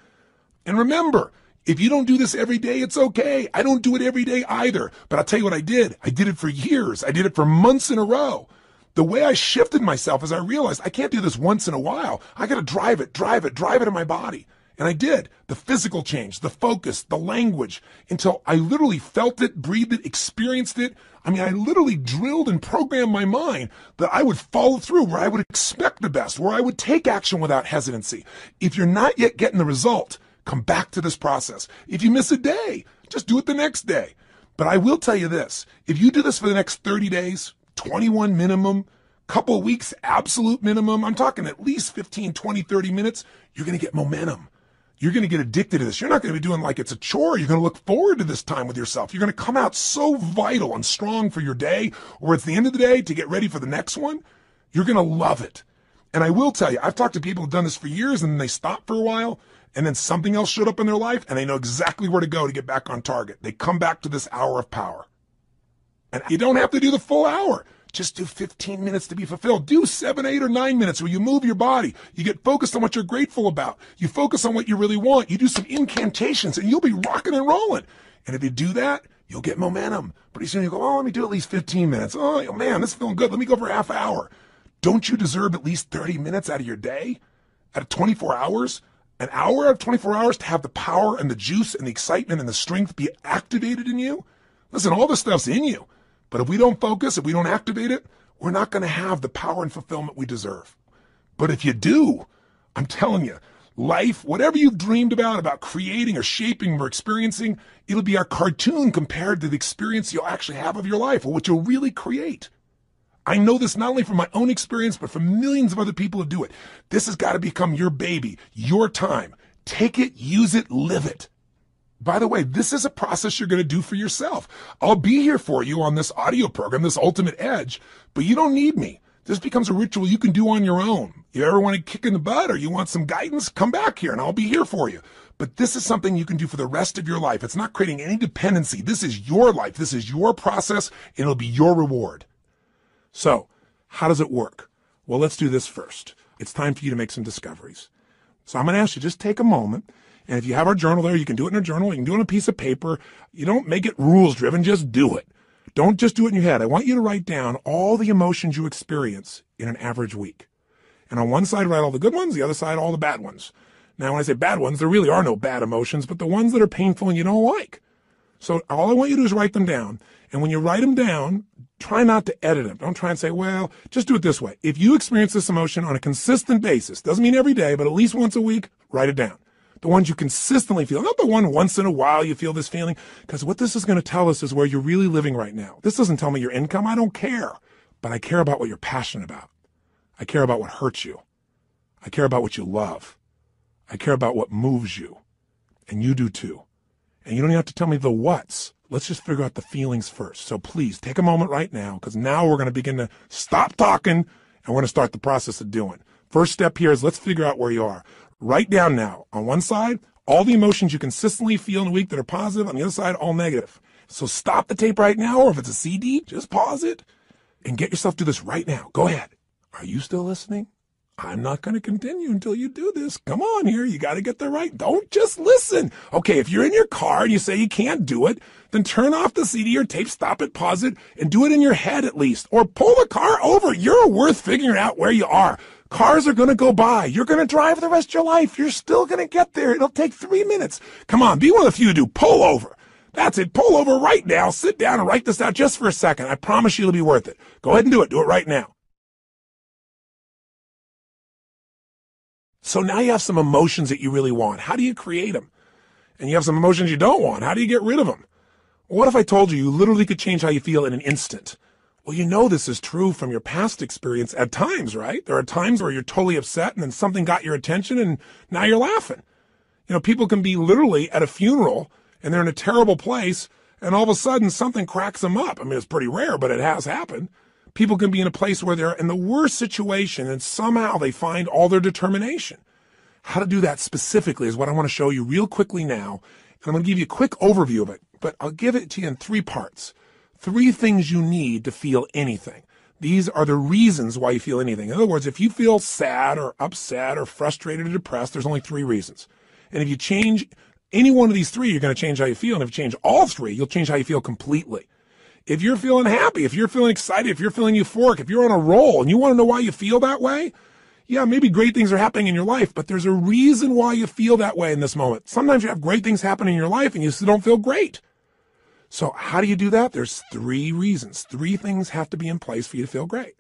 And remember, if you don't do this every day, it's okay. I don't do it every day either. But I'll tell you what I did. I did it for years. I did it for months in a row. The way I shifted myself is I realized I can't do this once in a while. I got to drive it in my body. And I did. The physical change, the focus, the language, until I literally felt it, breathed it, experienced it. I literally drilled and programmed my mind that I would follow through, where I would expect the best, where I would take action without hesitancy. If you're not yet getting the result, come back to this process. If you miss a day, just do it the next day. But I will tell you this. If you do this for the next 30 days, 21 minimum, couple of weeks, absolute minimum, I'm talking at least 15, 20, 30 minutes, you're going to get momentum. You're going to get addicted to this. You're not going to be doing like it's a chore. You're going to look forward to this time with yourself. You're going to come out so vital and strong for your day, or at the end of the day to get ready for the next one. You're going to love it. And I will tell you, I've talked to people who've done this for years and then they stop for a while. And then something else showed up in their life, and they know exactly where to go to get back on target. They come back to this hour of power. And you don't have to do the full hour. Just do 15 minutes to be fulfilled. Do 7, 8, or 9 minutes where you move your body. You get focused on what you're grateful about. You focus on what you really want. You do some incantations, and you'll be rocking and rolling. And if you do that, you'll get momentum. Pretty soon you go, oh, let me do at least 15 minutes. Oh, man, this is feeling good. Let me go for a half hour. Don't you deserve at least 30 minutes out of your day? Out of 24 hours? An hour out of 24 hours to have the power and the juice and the excitement and the strength be activated in you? Listen, all this stuff's in you. But if we don't focus, if we don't activate it, we're not going to have the power and fulfillment we deserve. But if you do, I'm telling you, life, whatever you've dreamed about creating or shaping or experiencing, it'll be a cartoon compared to the experience you'll actually have of your life or what you'll really create. I know this not only from my own experience, but from millions of other people who do it. This has got to become your baby, your time. Take it, use it, live it. By the way, this is a process you're going to do for yourself. I'll be here for you on this audio program, this Ultimate Edge, but you don't need me. This becomes a ritual you can do on your own. You ever want to kick in the butt or you want some guidance, come back here and I'll be here for you. But this is something you can do for the rest of your life. It's not creating any dependency. This is your life. This is your process, and it'll be your reward. So, how does it work? Well, let's do this first. It's time for you to make some discoveries. So I'm going to ask you, just take a moment. And if you have our journal there, you can do it in a journal. You can do it on a piece of paper. You don't make it rules-driven. Just do it. Don't just do it in your head. I want you to write down all the emotions you experience in an average week. And on one side, write all the good ones. The other side, all the bad ones. Now, when I say bad ones, there really are no bad emotions, but the ones that are painful and you don't like. So all I want you to do is write them down. And when you write them down, try not to edit them. Don't try and say, well, just do it this way. If you experience this emotion on a consistent basis, doesn't mean every day, but at least once a week, write it down. The ones you consistently feel, not the one once in a while you feel this feeling, because what this is going to tell us is where you're really living right now. This doesn't tell me your income. I don't care, but I care about what you're passionate about. I care about what hurts you. I care about what you love. I care about what moves you, and you do too. And you don't even have to tell me the what's. Let's just figure out the feelings first. So please take a moment right now, because now we're going to begin to stop talking, and we're going to start the process of doing. First step here is let's figure out where you are. Write down now, on one side, all the emotions you consistently feel in a week that are positive. On the other side, all negative. So stop the tape right now, or if it's a CD, just pause it and get yourself to this right now. Go ahead. Are you still listening? I'm not going to continue until you do this. Come on here. You got to get there right. Don't just listen. Okay, if you're in your car and you say you can't do it, then turn off the CD or tape, stop it, pause it, and do it in your head at least. Or pull the car over. You're worth figuring out where you are. Cars are going to go by. You're going to drive the rest of your life. You're still going to get there. It'll take 3 minutes. Come on, be one of the few to do. Pull over. That's it. Pull over right now. Sit down and write this out just for a second. I promise you it'll be worth it. Go ahead and do it. Do it right now. So now you have some emotions that you really want. How do you create them? And you have some emotions you don't want. How do you get rid of them? Well, what if I told you you literally could change how you feel in an instant? Well, you know this is true from your past experience at times, right? There are times where you're totally upset and then something got your attention and now you're laughing. You know, people can be literally at a funeral and they're in a terrible place and all of a sudden something cracks them up. I mean, it's pretty rare, but it has happened. People can be in a place where they're in the worst situation and somehow they find all their determination. How to do that specifically is what I want to show you real quickly now. And I'm going to give you a quick overview of it, but I'll give it to you in 3 parts. 3 things you need to feel anything. These are the reasons why you feel anything. In other words, if you feel sad or upset or frustrated or depressed, there's only 3 reasons. And if you change any one of these 3, you're going to change how you feel. And if you change all 3, you'll change how you feel completely. If you're feeling happy, if you're feeling excited, if you're feeling euphoric, if you're on a roll and you want to know why you feel that way, yeah, maybe great things are happening in your life, but there's a reason why you feel that way in this moment. Sometimes you have great things happen in your life and you still don't feel great. So how do you do that? There's 3 reasons. 3 things have to be in place for you to feel great.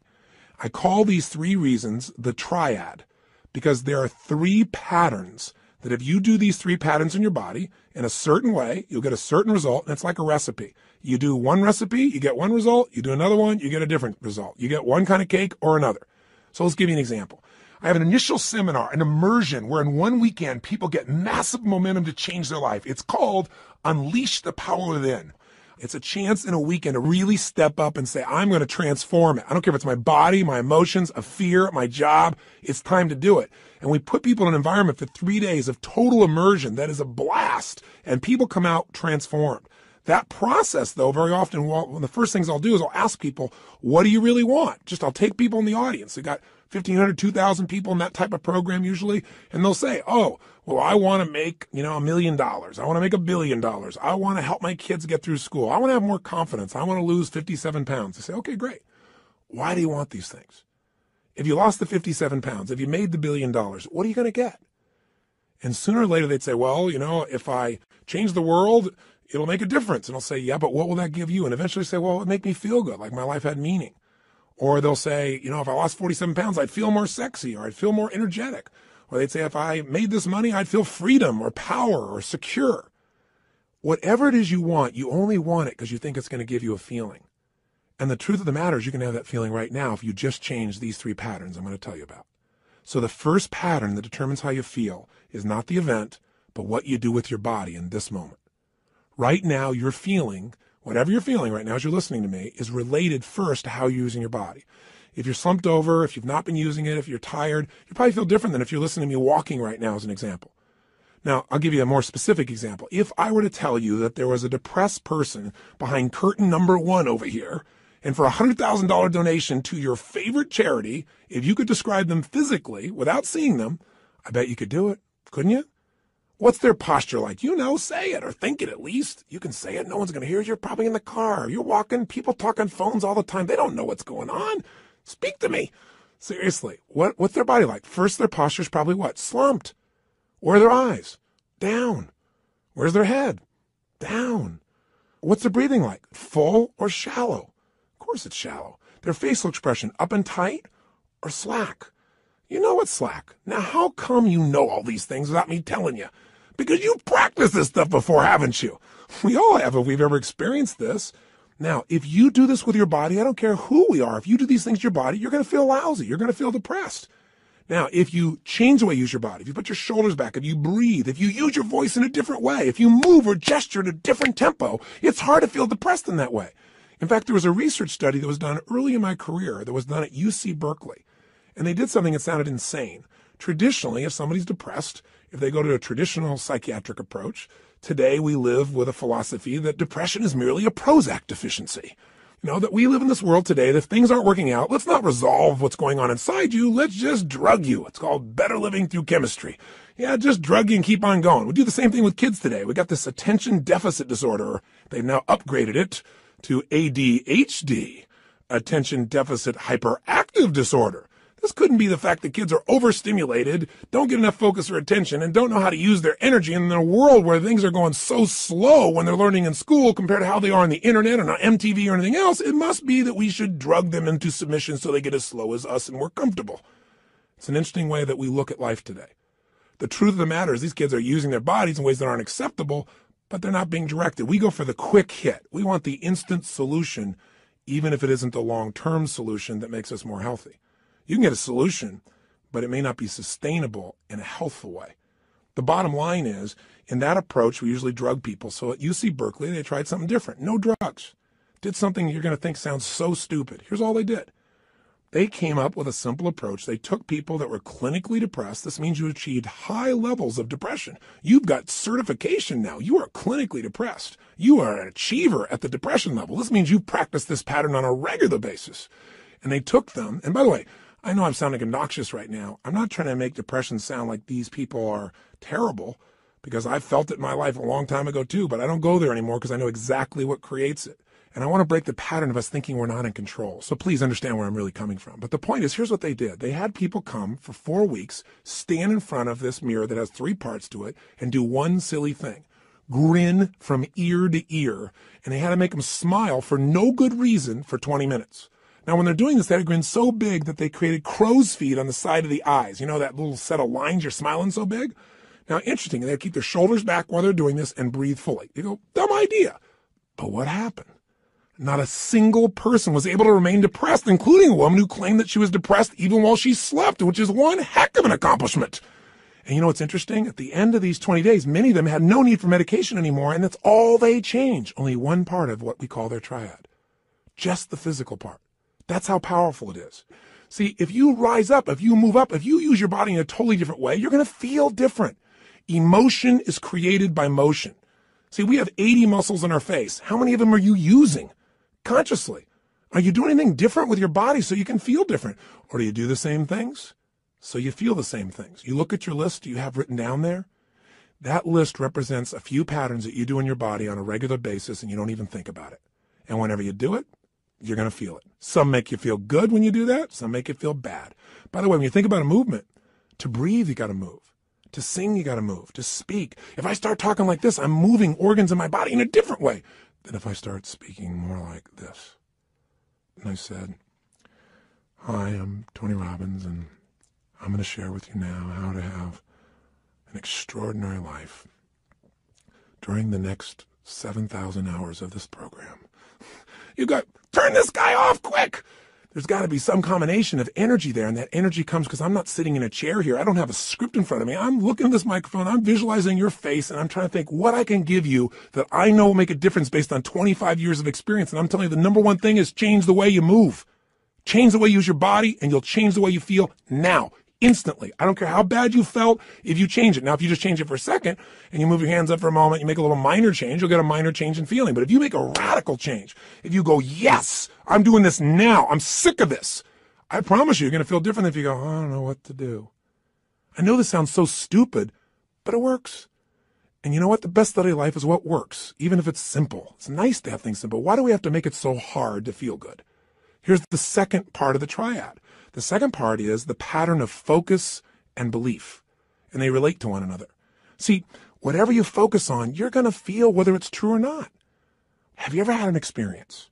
I call these 3 reasons the triad because there are 3 patterns that if you do these 3 patterns in your body in a certain way, you'll get a certain result, and it's like a recipe. You do one recipe, you get one result. You do another one, you get a different result. You get one kind of cake or another. So let's give you an example. I have an initial seminar, an immersion, where in one weekend, people get massive momentum to change their life. It's called Unleash the Power Within. It's a chance in a weekend to really step up and say, I'm going to transform it. I don't care if it's my body, my emotions, a fear, my job. It's time to do it. And we put people in an environment for 3 days of total immersion that is a blast. And people come out transformed. That process, though, very often, one of the first things I'll do is I'll ask people, what do you really want? I'll take people in the audience. We got 1,500, 2,000 people in that type of program usually. And they'll say, oh, well, I want to make, $1 million. I want to make $1 billion. I want to help my kids get through school. I want to have more confidence. I want to lose 57 pounds. I say, okay, great. Why do you want these things? If you lost the 57 pounds, if you made the $1 billion, what are you going to get? And sooner or later they'd say, well, if I change the world, it'll make a difference. And I'll say, yeah, but what will that give you? And eventually say, well, it'll make me feel good, like my life had meaning. Or they'll say, if I lost 47 pounds, I'd feel more sexy or I'd feel more energetic. Or they'd say, if I made this money, I'd feel freedom or power or secure. Whatever it is you want, you only want it because you think it's going to give you a feeling. And the truth of the matter is you can have that feeling right now if you just change these 3 patterns I'm going to tell you about. So the first pattern that determines how you feel is not the event, but what you do with your body in this moment. Right now, you're feeling, whatever you're feeling right now as you're listening to me, is related first to how you're using your body. If you're slumped over, if you've not been using it, if you're tired, you probably feel different than if you're listening to me walking right now as an example. Now, I'll give you a more specific example. If I were to tell you that there was a depressed person behind curtain number 1 over here, and for a $100,000 donation to your favorite charity, if you could describe them physically without seeing them, I bet you could do it, couldn't you? What's their posture like? You know, say it or think it at least. You can say it. No one's going to hear it. You're probably in the car. You're walking. People talk on phones all the time. They don't know what's going on. Speak to me. Seriously, what's their body like? First, their posture's probably what? Slumped. Where are their eyes? Down. Where's their head? Down. What's their breathing like? Full or shallow? Of course it's shallow. Their facial expression, up and tight or slack? You know it's slack. Now, how come you know all these things without me telling you? Because you've practiced this stuff before, haven't you? We all have if we've ever experienced this. Now, if you do this with your body, I don't care who we are. If you do these things to your body, you're going to feel lousy. You're going to feel depressed. Now, if you change the way you use your body, if you put your shoulders back, if you breathe, if you use your voice in a different way, if you move or gesture at a different tempo, it's hard to feel depressed in that way. In fact, there was a research study that was done early in my career that was done at UC Berkeley. And they did something that sounded insane. Traditionally, if somebody's depressed, if they go to a traditional psychiatric approach, today we live with a philosophy that depression is merely a Prozac deficiency. You know, that we live in this world today that if things aren't working out, let's not resolve what's going on inside you. Let's just drug you. It's called better living through chemistry. Yeah, just drug you and keep on going. We do the same thing with kids today. We got this attention deficit disorder. They've now upgraded it to ADHD, attention deficit hyperactive disorder. This couldn't be the fact that kids are overstimulated, don't get enough focus or attention, and don't know how to use their energy in a world where things are going so slow when they're learning in school compared to how they are on the internet or on MTV or anything else. It must be that we should drug them into submission so they get as slow as us and we're comfortable. It's an interesting way that we look at life today. The truth of the matter is these kids are using their bodies in ways that aren't acceptable, but they're not being directed. We go for the quick hit. We want the instant solution, even if it isn't the long-term solution that makes us more healthy. You can get a solution, but it may not be sustainable in a healthful way. The bottom line is, in that approach, we usually drug people. So at UC Berkeley, they tried something different. No drugs. Did something you're going to think sounds so stupid. Here's all they did. They came up with a simple approach. They took people that were clinically depressed. This means you achieved high levels of depression. You've got certification now. You are clinically depressed. You are an achiever at the depression level. This means you've practiced this pattern on a regular basis. And they took them, and by the way, I know I'm sounding obnoxious right now. I'm not trying to make depression sound like these people are terrible, because I felt it in my life a long time ago too, but I don't go there anymore because I know exactly what creates it. And I want to break the pattern of us thinking we're not in control. So please understand where I'm really coming from. But the point is, here's what they did. They had people come for 4 weeks, stand in front of this mirror that has 3 parts to it, and do one silly thing. Grin from ear to ear. And they had to make them smile for no good reason for 20 minutes. Now, when they're doing this, they had a grin so big that they created crow's feet on the side of the eyes. You know, that little set of lines you're smiling so big? Now, interesting, they keep their shoulders back while they're doing this and breathe fully. You go, dumb idea. But what happened? Not a single person was able to remain depressed, including a woman who claimed that she was depressed even while she slept, which is one heck of an accomplishment. And you know what's interesting? At the end of these 20 days, many of them had no need for medication anymore, and that's all they changed. Only one part of what we call their triad. Just the physical part. That's how powerful it is. See, if you rise up, if you move up, if you use your body in a totally different way, you're going to feel different. Emotion is created by motion. See, we have 80 muscles in our face. How many of them are you using consciously? Are you doing anything different with your body so you can feel different? Or do you do the same things so you feel the same things? You look at your list you have written down there. That list represents a few patterns that you do in your body on a regular basis and you don't even think about it. And whenever you do it, you're going to feel it. Some make you feel good when you do that. Some make you feel bad. By the way, when you think about a movement, to breathe, you got to move. To sing, you got to move. To speak. If I start talking like this, I'm moving organs in my body in a different way than if I start speaking more like this. And I said, hi, I'm Tony Robbins, and I'm going to share with you now how to have an extraordinary life during the next 7,000 hours of this program. You've got turn this guy off quick. There's got to be some combination of energy there, and that energy comes because I'm not sitting in a chair here. I don't have a script in front of me. I'm looking at this microphone. I'm visualizing your face, and I'm trying to think what I can give you that I know will make a difference based on 25 years of experience. And I'm telling you, the number one thing is change the way you move. Change the way you use your body, and you'll change the way you feel now, instantly. I don't care how bad you felt if you change it. Now, if you just change it for a second and you move your hands up for a moment, you make a little minor change, you'll get a minor change in feeling. But if you make a radical change, if you go, yes, I'm doing this now, I'm sick of this, I promise you, you're going to feel different if you go, I don't know what to do. I know this sounds so stupid, but it works. And you know what? The best study of life is what works, even if it's simple. It's nice to have things simple. Why do we have to make it so hard to feel good? Here's the second part of the triad. The second part is the pattern of focus and belief, and they relate to one another. See, whatever you focus on, you're going to feel whether it's true or not. Have you ever had an experience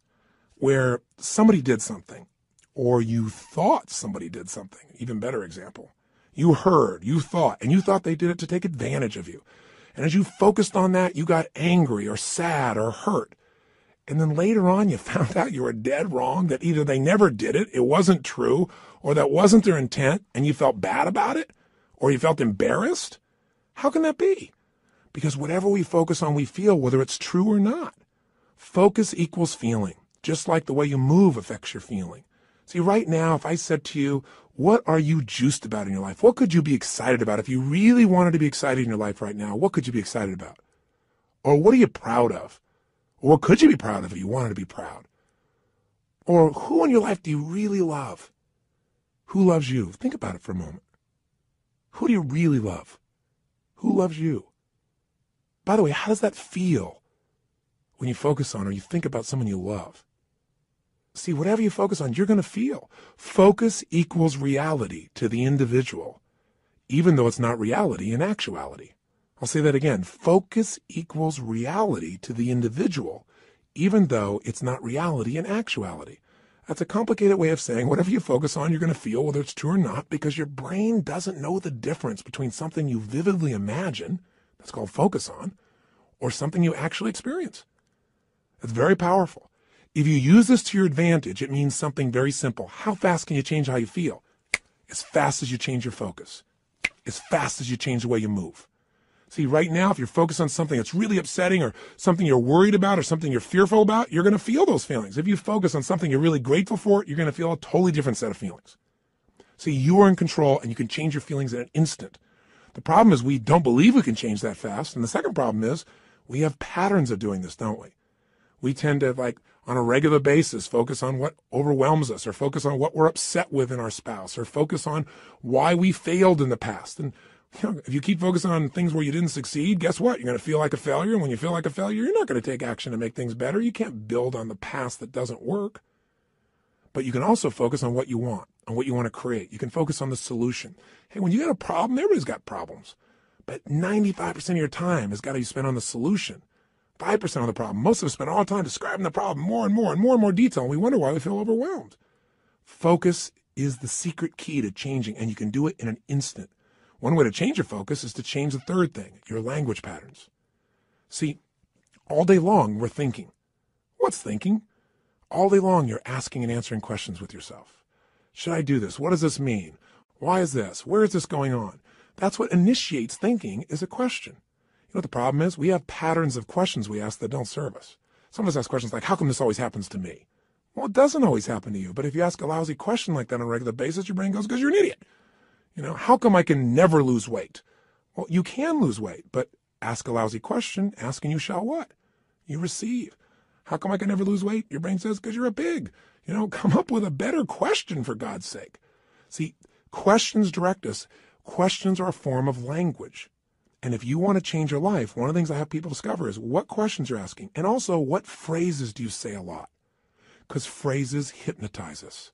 where somebody did something, or you thought somebody did something? Even better example. You heard, you thought they did it to take advantage of you. And as you focused on that, you got angry or sad or hurt. And then later on, you found out you were dead wrong, that either they never did it, it wasn't true, or that wasn't their intent, and you felt bad about it, or you felt embarrassed. How can that be? Because whatever we focus on, we feel, whether it's true or not. Focus equals feeling, just like the way you move affects your feeling. See, right now, if I said to you, what are you juiced about in your life? What could you be excited about? If you really wanted to be excited in your life right now, what could you be excited about? Or what are you proud of? Or what could you be proud of if you wanted to be proud? Or who in your life do you really love? Who loves you? Think about it for a moment. Who do you really love? Who loves you? By the way, how does that feel when you focus on or you think about someone you love? See, whatever you focus on, you're going to feel. Focus equals reality to the individual, even though it's not reality in actuality. I'll say that again. Focus equals reality to the individual, even though it's not reality in actuality. That's a complicated way of saying whatever you focus on, you're going to feel, whether it's true or not, because your brain doesn't know the difference between something you vividly imagine, that's called focus on, or something you actually experience. It's very powerful. If you use this to your advantage, it means something very simple. How fast can you change how you feel? As fast as you change your focus. As fast as you change the way you move. See, right now, if you're focused on something that's really upsetting or something you're worried about or something you're fearful about, you're going to feel those feelings. If you focus on something you're really grateful for, you're going to feel a totally different set of feelings. See, you are in control and you can change your feelings in an instant. The problem is we don't believe we can change that fast. And the second problem is we have patterns of doing this, don't we? We tend to, on a regular basis, focus on what overwhelms us or focus on what we're upset with in our spouse or focus on why we failed in the past. And if you keep focusing on things where you didn't succeed, guess what? You're going to feel like a failure. And when you feel like a failure, you're not going to take action to make things better. You can't build on the past that doesn't work. But you can also focus on what you want, on what you want to create. You can focus on the solution. Hey, when you got a problem, everybody's got problems. But 95% of your time has got to be spent on the solution. 5% on the problem. Most of us spend all the time describing the problem more and more detail. And we wonder why we feel overwhelmed. Focus is the secret key to changing, and you can do it in an instant. One way to change your focus is to change the third thing, your language patterns. See, all day long, we're thinking. What's thinking? All day long, you're asking and answering questions with yourself. Should I do this? What does this mean? Why is this? Where is this going on? That's what initiates thinking, is a question. You know what the problem is? We have patterns of questions we ask that don't serve us. Some of us ask questions like, how come this always happens to me? Well, it doesn't always happen to you. But if you ask a lousy question like that on a regular basis, your brain goes, because you're an idiot. How come I can never lose weight? Well, you can lose weight, but ask a lousy question, ask and you shall what? You receive. How come I can never lose weight? Your brain says, because you're a pig. Come up with a better question, for God's sake. See, questions direct us. Questions are a form of language. And if you want to change your life, one of the things I have people discover is what questions you're asking. And also, what phrases do you say a lot? Because phrases hypnotize us.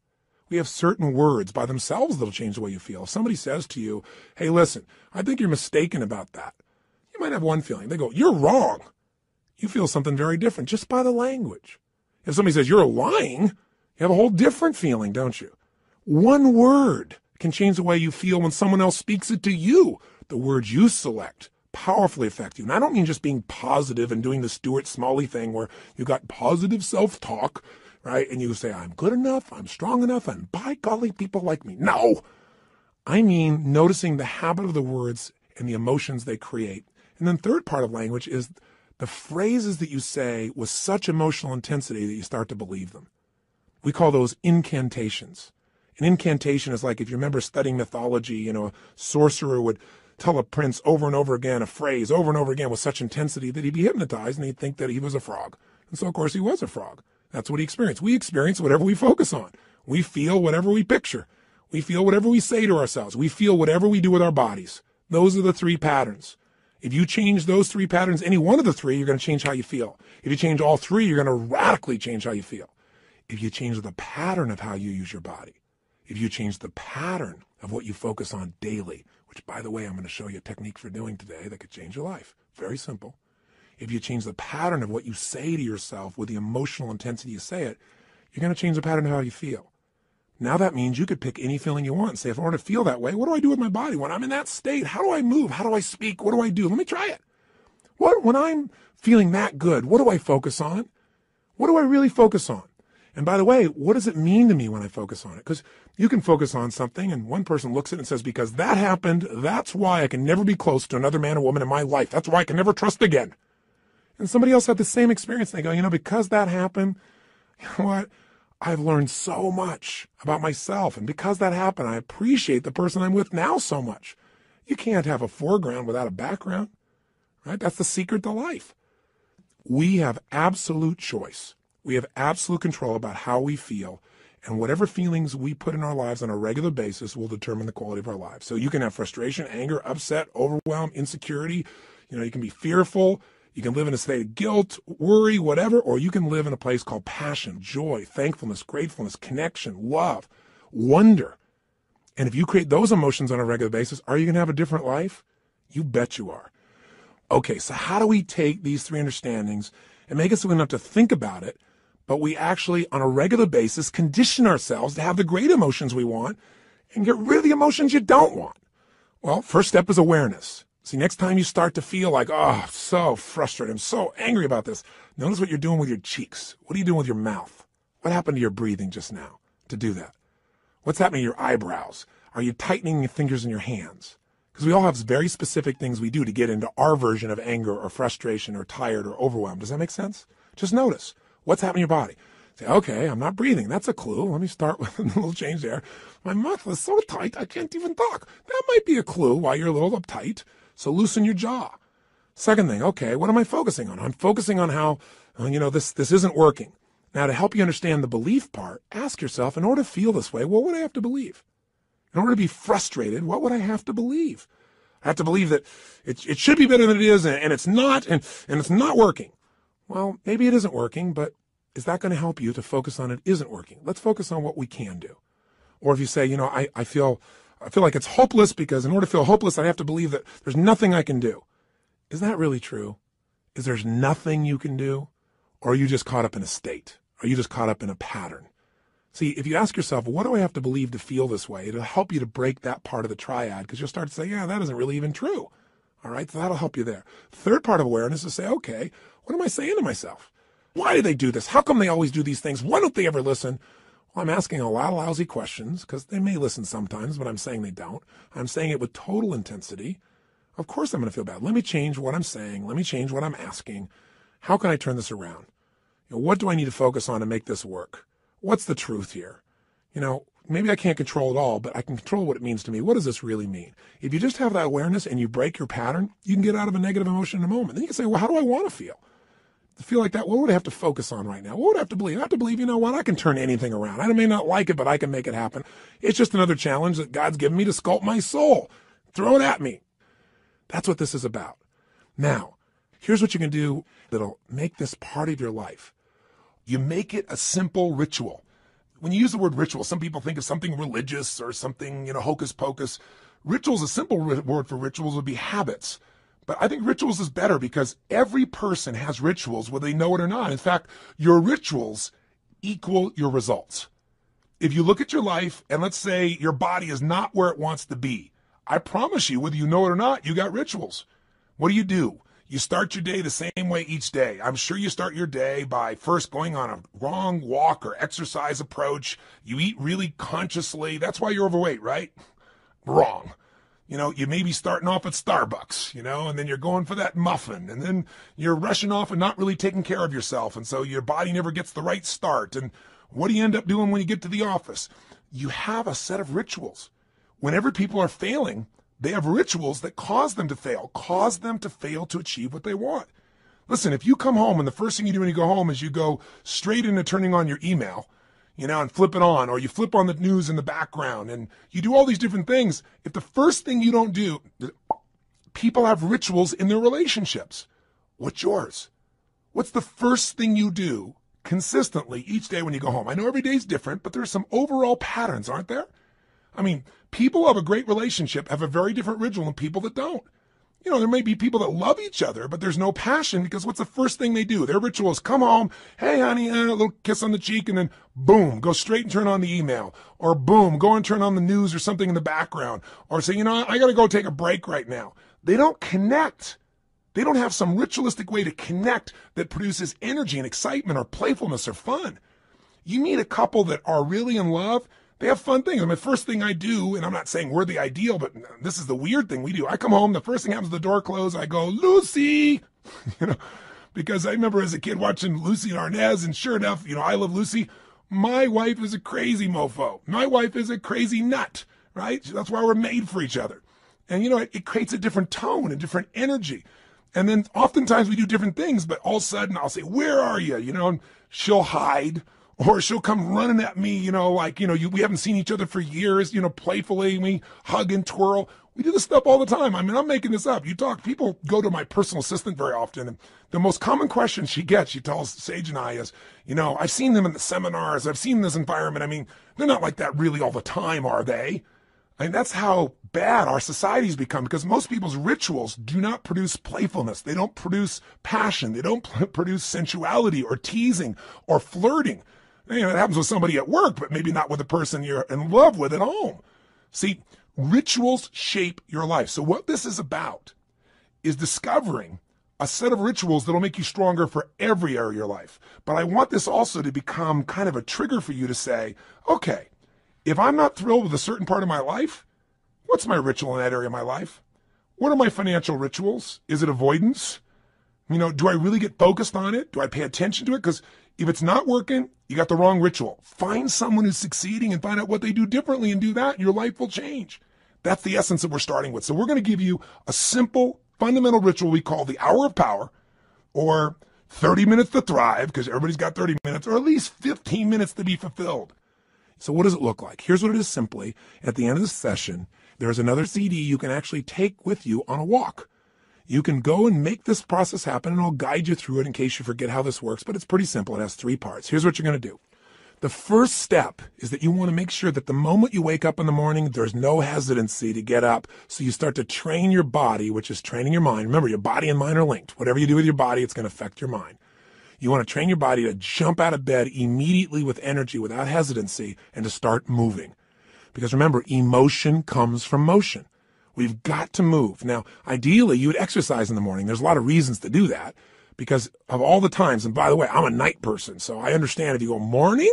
We have certain words by themselves that'll change the way you feel. If somebody says to you, hey, listen, I think you're mistaken about that. You might have one feeling. They go, you're wrong. You feel something very different just by the language. If somebody says you're lying, you have a whole different feeling, don't you? One word can change the way you feel when someone else speaks it to you. The words you select powerfully affect you. And I don't mean just being positive and doing the Stuart Smalley thing where you got positive self-talk, right? And you say, I'm good enough, I'm strong enough, and by golly, people like me. No, I mean noticing the habit of the words and the emotions they create. And then third part of language is the phrases that you say with such emotional intensity that you start to believe them. We call those incantations. An incantation is like, if you remember studying mythology, a sorcerer would tell a prince over and over again a phrase over and over again with such intensity that he'd be hypnotized and he'd think that he was a frog. And so, of course, he was a frog. That's what he experienced. We experience whatever we focus on. We feel whatever we picture. We feel whatever we say to ourselves. We feel whatever we do with our bodies. Those are the three patterns. If you change those three patterns, any one of the three, you're going to change how you feel. If you change all three, you're going to radically change how you feel. If you change the pattern of how you use your body, if you change the pattern of what you focus on daily, which, by the way, I'm going to show you a technique for doing today that could change your life. Very simple. If you change the pattern of what you say to yourself with the emotional intensity you say it, you're going to change the pattern of how you feel. Now that means you could pick any feeling you want and say, if I want to feel that way, what do I do with my body? When I'm in that state, how do I move? How do I speak? What do I do? Let me try it. When I'm feeling that good, what do I focus on? What do I really focus on? And by the way, what does it mean to me when I focus on it? Because you can focus on something and one person looks at it and says, because that happened, that's why I can never be close to another man or woman in my life. That's why I can never trust again. And somebody else had the same experience. And they go, because that happened, you know what? I've learned so much about myself. And because that happened, I appreciate the person I'm with now so much. You can't have a foreground without a background, right? That's the secret to life. We have absolute choice. We have absolute control about how we feel, and whatever feelings we put in our lives on a regular basis will determine the quality of our lives. So you can have frustration, anger, upset, overwhelm, insecurity. You can be fearful. You can live in a state of guilt, worry, whatever, or you can live in a place called passion, joy, thankfulness, gratefulness, connection, love, wonder. And if you create those emotions on a regular basis, are you going to have a different life? You bet you are. Okay, so how do we take these three understandings and make it so we don't have to think about it, but we actually, on a regular basis, condition ourselves to have the great emotions we want and get rid of the emotions you don't want? Well, first step is awareness. See, next time you start to feel like, oh, I'm so frustrated, I'm so angry about this, notice what you're doing with your cheeks. What are you doing with your mouth? What happened to your breathing just now to do that? What's happening to your eyebrows? Are you tightening your fingers in your hands? Because we all have very specific things we do to get into our version of anger or frustration or tired or overwhelmed. Does that make sense? Just notice. What's happening in your body? Say, okay, I'm not breathing. That's a clue. Let me start with a little change there. My mouth is so tight, I can't even talk. That might be a clue why you're a little uptight. So loosen your jaw. Second thing, okay, what am I focusing on? I'm focusing on how, this isn't working. Now, to help you understand the belief part, ask yourself, in order to feel this way, what would I have to believe? In order to be frustrated, what would I have to believe? I have to believe that it should be better than it is, and it's not, and it's not working. Well, maybe it isn't working, but is that going to help you to focus on it isn't working? Let's focus on what we can do. Or if you say, I feel like it's hopeless because in order to feel hopeless, I have to believe that there's nothing I can do. Is that really true? Is there's nothing you can do? Or are you just caught up in a state? Are you just caught up in a pattern? See, if you ask yourself, what do I have to believe to feel this way? It'll help you to break that part of the triad because you'll start to say, yeah, that isn't really even true. All right, so that'll help you there. Third part of awareness is to say, okay, what am I saying to myself? Why do they do this? How come they always do these things? Why don't they ever listen? Well, I'm asking a lot of lousy questions because they may listen sometimes, but I'm saying they don't. I'm saying it with total intensity. Of course I'm going to feel bad. Let me change what I'm saying. Let me change what I'm asking. How can I turn this around? What do I need to focus on to make this work? What's the truth here? Maybe I can't control it all, but I can control what it means to me. What does this really mean? If you just have that awareness and you break your pattern, you can get out of a negative emotion in a moment. Then you can say, well, how do I want to feel? To feel like that, what would I have to focus on right now? What would I have to believe? I have to believe, I can turn anything around. I may not like it, but I can make it happen. It's just another challenge that God's given me to sculpt my soul. Throw it at me. That's what this is about. Now, here's what you can do that'll make this part of your life. You make it a simple ritual. When you use the word ritual, some people think of something religious or something, hocus pocus. Rituals, a simple word for rituals would be habits. But I think rituals is better because every person has rituals, whether they know it or not. In fact, your rituals equal your results. If you look at your life and let's say your body is not where it wants to be, I promise you, whether you know it or not, you got rituals. What do? You start your day the same way each day. I'm sure you start your day by first going on a wrong walk or exercise approach. You eat really consciously. That's why you're overweight, right? Wrong. You may be starting off at Starbucks, and then you're going for that muffin, and then you're rushing off and not really taking care of yourself. And so your body never gets the right start. And what do you end up doing when you get to the office? You have a set of rituals. Whenever people are failing, they have rituals that cause them to fail to achieve what they want. Listen, if you come home and the first thing you do when you go home is you go straight into turning on your email, and flip it on, or you flip on the news in the background, and you do all these different things. If the first thing you don't do, people have rituals in their relationships. What's yours? What's the first thing you do consistently each day when you go home? I know every day's different, but there's some overall patterns, aren't there? I mean, people who have a great relationship have a very different ritual than people that don't. There may be people that love each other, but there's no passion because what's the first thing they do? Their ritual is come home, hey, honey, a little kiss on the cheek, and then boom, go straight and turn on the email. Or boom, go and turn on the news or something in the background. Or say, I got to go take a break right now. They don't connect. They don't have some ritualistic way to connect that produces energy and excitement or playfulness or fun. You meet a couple that are really in love, they have fun things. The first thing I do, and I'm not saying we're the ideal, but this is the weird thing we do. I come home, the first thing happens, the door closes, I go, Lucy, because I remember as a kid watching Lucy and Arnaz, and sure enough, I love Lucy. My wife is a crazy mofo. My wife is a crazy nut, right? That's why we're made for each other. And it creates a different tone, a different energy. And then oftentimes we do different things, but all of a sudden I'll say, where are you? And she'll hide. Or she'll come running at me, we haven't seen each other for years, playfully, we hug and twirl. We do this stuff all the time. I mean, I'm making this up. People go to my personal assistant very often, and the most common question she tells Sage and I is, I've seen them in the seminars, I've seen this environment. I mean, they're not like that really all the time, are they? I mean, that's how bad our society's become, because most people's rituals do not produce playfulness. They don't produce passion. They don't produce sensuality or teasing or flirting. It happens with somebody at work, but maybe not with the person you're in love with at home. See, rituals shape your life. So what this is about is discovering a set of rituals that'll make you stronger for every area of your life. But I want this also to become kind of a trigger for you to say, okay, if I'm not thrilled with a certain part of my life, what's my ritual in that area of my life? What are my financial rituals? Is it avoidance? Do I really get focused on it? Do I pay attention to it? Because if it's not working, you got the wrong ritual. Find someone who's succeeding and find out what they do differently and do that, and your life will change. That's the essence that we're starting with. So we're going to give you a simple, fundamental ritual we call the hour of power, or 30 minutes to thrive, because everybody's got 30 minutes, or at least 15 minutes to be fulfilled. So what does it look like? Here's what it is simply. At the end of the session, there's another CD you can actually take with you on a walk. You can go and make this process happen, and I'll guide you through it in case you forget how this works, but it's pretty simple. It has 3 parts. Here's what you're going to do. The first step is that you want to make sure that the moment you wake up in the morning, there's no hesitancy to get up. So you start to train your body, which is training your mind. Remember, your body and mind are linked. Whatever you do with your body, it's going to affect your mind. You want to train your body to jump out of bed immediately with energy, without hesitancy, and to start moving. Because remember, emotion comes from motion. We've got to move. Now, ideally, you would exercise in the morning. There's a lot of reasons to do that because of all the times. And by the way, I'm a night person, so I understand if you go morning,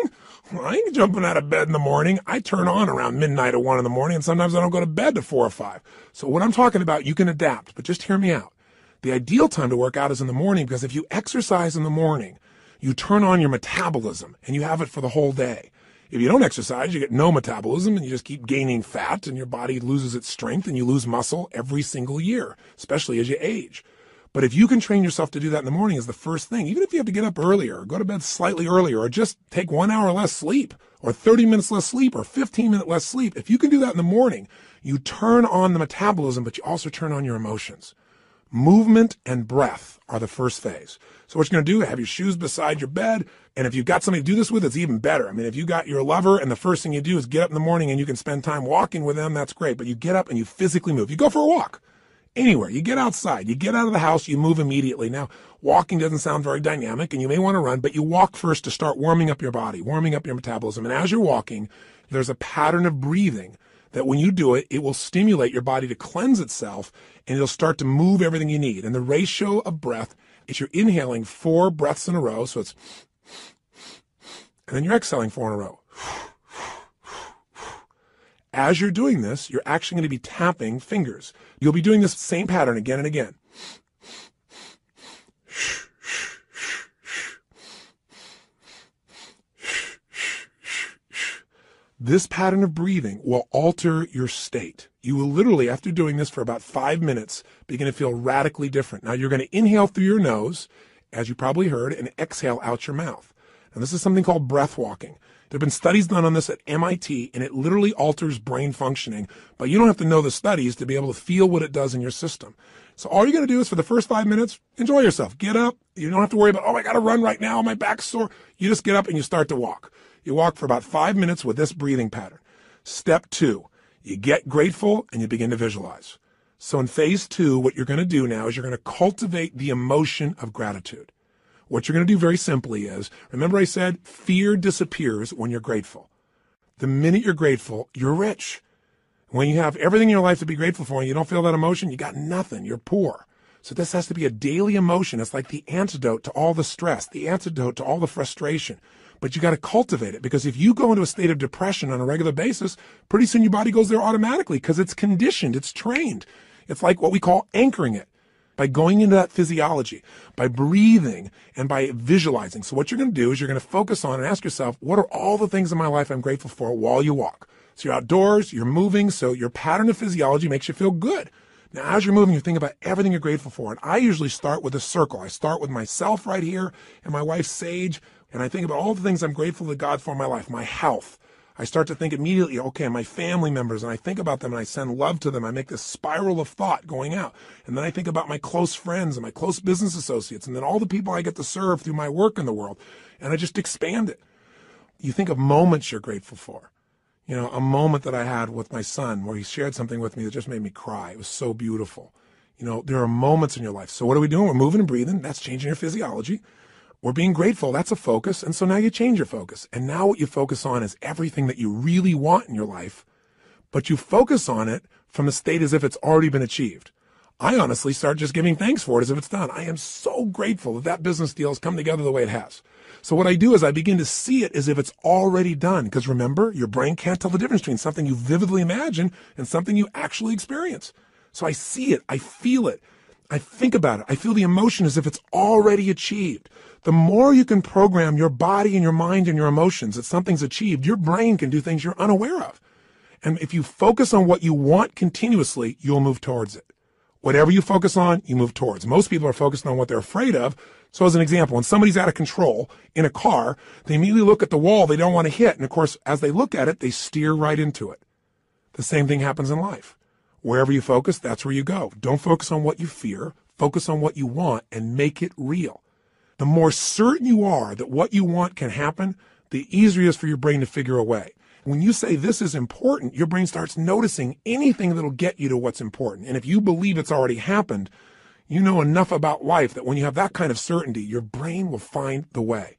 I ain't jumping out of bed in the morning. I turn on around midnight or 1 in the morning, and sometimes I don't go to bed to 4 or 5. So what I'm talking about, you can adapt, but just hear me out. The ideal time to work out is in the morning, because if you exercise in the morning, you turn on your metabolism and you have it for the whole day. If you don't exercise, you get no metabolism and you just keep gaining fat, and your body loses its strength and you lose muscle every single year, especially as you age. But if you can train yourself to do that in the morning as the first thing, even if you have to get up earlier or go to bed slightly earlier or just take 1 hour less sleep or 30 minutes less sleep or 15 minutes less sleep, if you can do that in the morning, you turn on the metabolism, but you also turn on your emotions. Movement and breath are the first phase. So what you're going to do, have your shoes beside your bed. And if you've got somebody to do this with, it's even better. I mean, if you got your lover and the first thing you do is get up in the morning and you can spend time walking with them, that's great. But you get up and you physically move. You go for a walk anywhere. You get outside. You get out of the house. You move immediately. Now, walking doesn't sound very dynamic and you may want to run, but you walk first to start warming up your body, warming up your metabolism. And as you're walking, there's a pattern of breathing that when you do it, it will stimulate your body to cleanse itself, and it'll start to move everything you need. And the ratio of breath is you're inhaling 4 breaths in a row, so it's, and then you're exhaling 4 in a row. As you're doing this, you're actually going to be tapping fingers. You'll be doing this same pattern again and again. This pattern of breathing will alter your state. You will literally, after doing this for about 5 minutes, begin to feel radically different. Now, you're going to inhale through your nose, as you probably heard, and exhale out your mouth. And this is something called breath walking. There have been studies done on this at MIT, and it literally alters brain functioning, but you don't have to know the studies to be able to feel what it does in your system. So all you're going to do is for the first 5 minutes, enjoy yourself. Get up. You don't have to worry about, oh, I got to run right now. My back's sore. You just get up and you start to walk. You walk for about 5 minutes with this breathing pattern. Step 2, you get grateful and you begin to visualize. So in phase 2, what you're going to do now is you're going to cultivate the emotion of gratitude. What you're going to do very simply is, remember I said fear disappears when you're grateful. The minute you're grateful, you're rich. When you have everything in your life to be grateful for and you don't feel that emotion, you got nothing. You're poor. So this has to be a daily emotion. It's like the antidote to all the stress, the antidote to all the frustration. But you got to cultivate it, because if you go into a state of depression on a regular basis, pretty soon your body goes there automatically because it's conditioned, it's trained. It's like what we call anchoring it. By going into that physiology, by breathing, and by visualizing. So what you're going to do is you're going to focus on and ask yourself, what are all the things in my life I'm grateful for while you walk? So you're outdoors, you're moving, so your pattern of physiology makes you feel good. Now, as you're moving, you think about everything you're grateful for. And I usually start with a circle. I start with myself right here and my wife, Sage, and I think about all the things I'm grateful to God for in my life, my health. I start to think immediately, okay, my family members, and I think about them and I send love to them. I make this spiral of thought going out. And then I think about my close friends and my close business associates, and then all the people I get to serve through my work in the world. And I just expand it. You think of moments you're grateful for. You know, a moment that I had with my son where he shared something with me that just made me cry. It was so beautiful. You know, there are moments in your life. So what are we doing? We're moving and breathing. That's changing your physiology. We're being grateful. That's a focus. And so now you change your focus. And now what you focus on is everything that you really want in your life, but you focus on it from the state as if it's already been achieved. I honestly start just giving thanks for it as if it's done. I am so grateful that that business deal has come together the way it has. So what I do is I begin to see it as if it's already done. Because remember, your brain can't tell the difference between something you vividly imagine and something you actually experience. So I see it. I feel it. I think about it. I feel the emotion as if it's already achieved. The more you can program your body and your mind and your emotions that something's achieved, your brain can do things you're unaware of. And if you focus on what you want continuously, you'll move towards it. Whatever you focus on, you move towards. Most people are focused on what they're afraid of. So as an example, when somebody's out of control in a car, they immediately look at the wall they don't want to hit. And of course, as they look at it, they steer right into it. The same thing happens in life. Wherever you focus, that's where you go. Don't focus on what you fear. Focus on what you want and make it real. The more certain you are that what you want can happen, the easier it is for your brain to figure a way. When you say this is important, your brain starts noticing anything that'll get you to what's important. And if you believe it's already happened, you know enough about life that when you have that kind of certainty, your brain will find the way.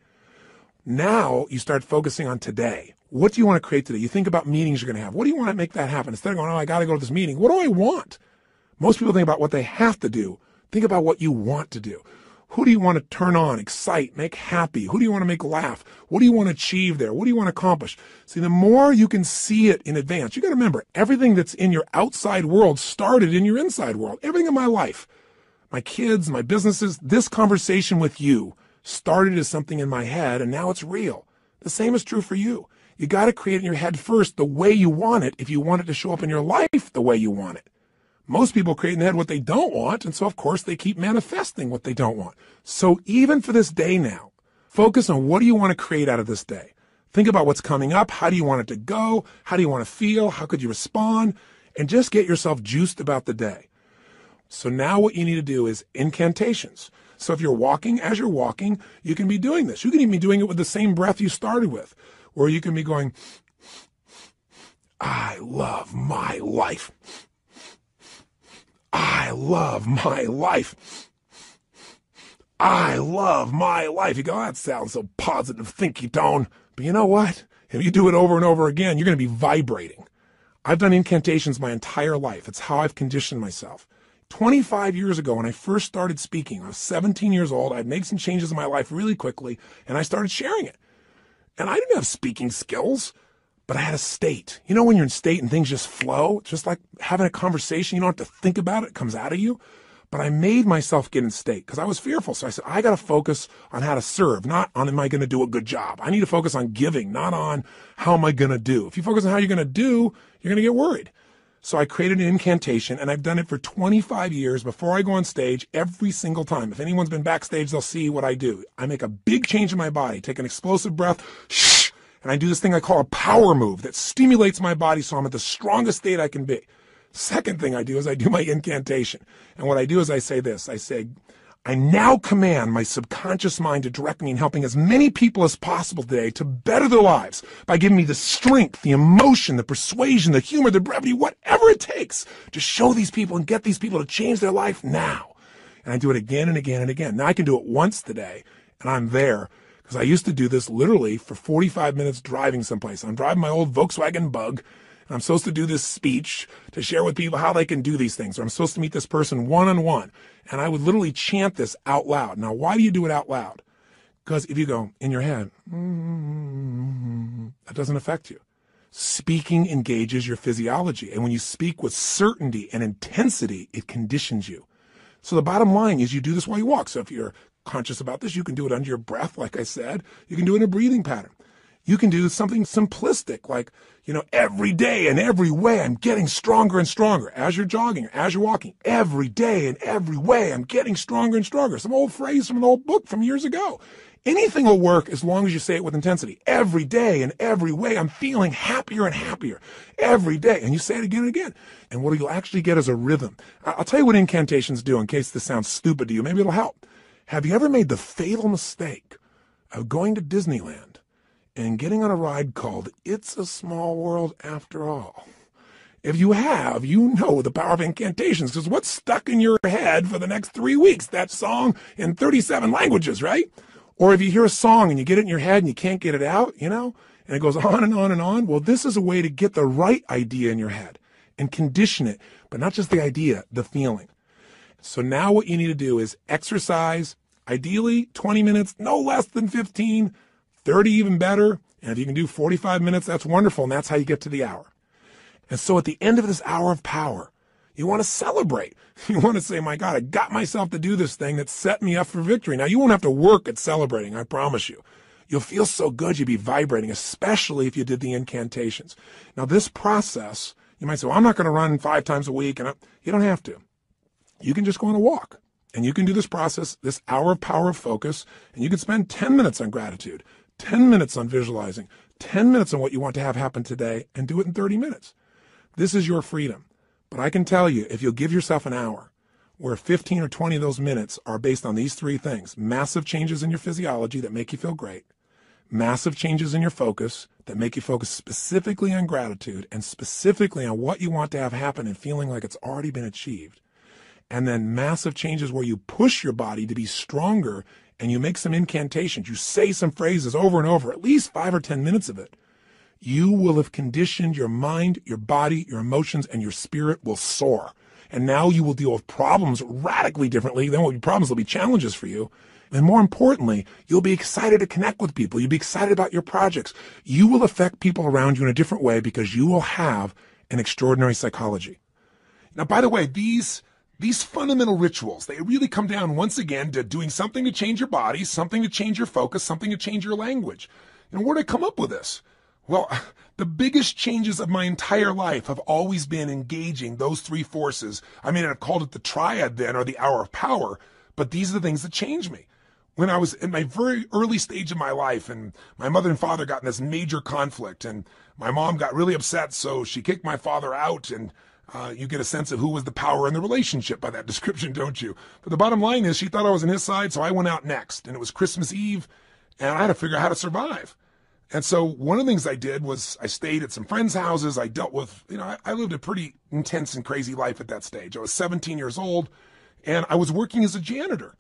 Now you start focusing on today. What do you want to create today? You think about meetings you're going to have. What do you want to make that happen? Instead of going, oh, I got to go to this meeting. What do I want? Most people think about what they have to do. Think about what you want to do. Who do you want to turn on, excite, make happy? Who do you want to make laugh? What do you want to achieve there? What do you want to accomplish? See, the more you can see it in advance, you got to remember, everything that's in your outside world started in your inside world. Everything in my life, my kids, my businesses, this conversation with you started as something in my head, and now it's real. The same is true for you. You got to create in your head first the way you want it if you want it to show up in your life the way you want it. Most people create in their head what they don't want, and so, of course, they keep manifesting what they don't want. So even for this day now, focus on what do you want to create out of this day. Think about what's coming up. How do you want it to go? How do you want to feel? How could you respond? And just get yourself juiced about the day. So now what you need to do is incantations. So if you're walking, as you're walking, you can be doing this. You can even be doing it with the same breath you started with, or you can be going, I love my life. I love my life. I love my life. You go, that sounds so positive, thinky tone. But you know what? If you do it over and over again, you're going to be vibrating. I've done incantations my entire life. It's how I've conditioned myself. 25 years ago, when I first started speaking, I was 17 years old. I'd made some changes in my life really quickly, and I started sharing it. And I didn't have speaking skills, but I had a state. You know when you're in state and things just flow? It's just like having a conversation. You don't have to think about it. It comes out of you. But I made myself get in state because I was fearful. So I said, I got to focus on how to serve, not on am I going to do a good job. I need to focus on giving, not on how am I going to do. If you focus on how you're going to do, you're going to get worried. So I created an incantation, and I've done it for 25 years before I go on stage every single time. If anyone's been backstage, they'll see what I do. I make a big change in my body, take an explosive breath, shh, and I do this thing I call a power move that stimulates my body so I'm at the strongest state I can be. Second thing I do is I do my incantation. And what I do is I say this. I say, I now command my subconscious mind to direct me in helping as many people as possible today to better their lives by giving me the strength, the emotion, the persuasion, the humor, the brevity, whatever it takes to show these people and get these people to change their life now. And I do it again and again and again. Now I can do it once today, and I'm there because I used to do this literally for 45 minutes driving someplace. I'm driving my old Volkswagen Bug, and I'm supposed to do this speech to share with people how they can do these things. Or I'm supposed to meet this person one-on-one. And I would literally chant this out loud. Now, why do you do it out loud? Because if you go in your head, that doesn't affect you. Speaking engages your physiology. And when you speak with certainty and intensity, it conditions you. So the bottom line is you do this while you walk. So if you're conscious about this, you can do it under your breath, like I said. You can do it in a breathing pattern. You can do something simplistic like, every day and every way I'm getting stronger and stronger. As you're jogging, as you're walking, every day and every way I'm getting stronger and stronger. Some old phrase from an old book from years ago. Anything will work as long as you say it with intensity. Every day and every way I'm feeling happier and happier. Every day. And you say it again and again. And what you'll actually get is a rhythm. I'll tell you what incantations do in case this sounds stupid to you. Maybe it'll help. Have you ever made the fatal mistake of going to Disneyland and getting on a ride called It's a Small World After All? If you have, you know the power of incantations, because what's stuck in your head for the next 3 weeks? That song in 37 languages, right? Or if you hear a song and you get it in your head and you can't get it out, and it goes on and on and on. Well, this is a way to get the right idea in your head and condition it, but not just the idea, the feeling. So now what you need to do is exercise, ideally 20 minutes, no less than 15, 30 even better. And if you can do 45 minutes, that's wonderful. And that's how you get to the hour. And so at the end of this hour of power, you want to celebrate. You want to say, my God, I got myself to do this thing that set me up for victory. Now, you won't have to work at celebrating, I promise you. You'll feel so good, you'll be vibrating, especially if you did the incantations. Now, this process, you might say, well, I'm not going to run 5 times a week. And you don't have to. You can just go on a walk. And you can do this process, this hour of power of focus, and you can spend 10 minutes on gratitude, 10 minutes on visualizing, 10 minutes on what you want to have happen today, and do it in 30 minutes. This is your freedom. But I can tell you, if you'll give yourself an hour, where 15 or 20 of those minutes are based on these 3 things: massive changes in your physiology that make you feel great, massive changes in your focus that make you focus specifically on gratitude and specifically on what you want to have happen and feeling like it's already been achieved, and then massive changes where you push your body to be stronger and you make some incantations, you say some phrases over and over, at least 5 or 10 minutes of it, you will have conditioned your mind, your body, your emotions, and your spirit will soar. And now you will deal with problems radically differently. Then problems will be challenges for you. And more importantly, you'll be excited to connect with people. You'll be excited about your projects. You will affect people around you in a different way because you will have an extraordinary psychology. Now, by the way, these fundamental rituals, they really come down once again to doing something to change your body, something to change your focus, something to change your language. And where did I come up with this? Well, the biggest changes of my entire life have always been engaging those 3 forces. I mean, I've called it the triad then, or the hour of power, but these are the things that changed me. When I was in my very early stage of my life and my mother and father got in this major conflict and my mom got really upset, so she kicked my father out, and you get a sense of who was the power in the relationship by that description, don't you? But the bottom line is she thought I was on his side, so I went out next, and it was Christmas Eve, and I had to figure out how to survive. And so one of the things I did was I stayed at some friends' houses. I dealt with, I lived a pretty intense and crazy life at that stage. I was 17 years old, and I was working as a janitor.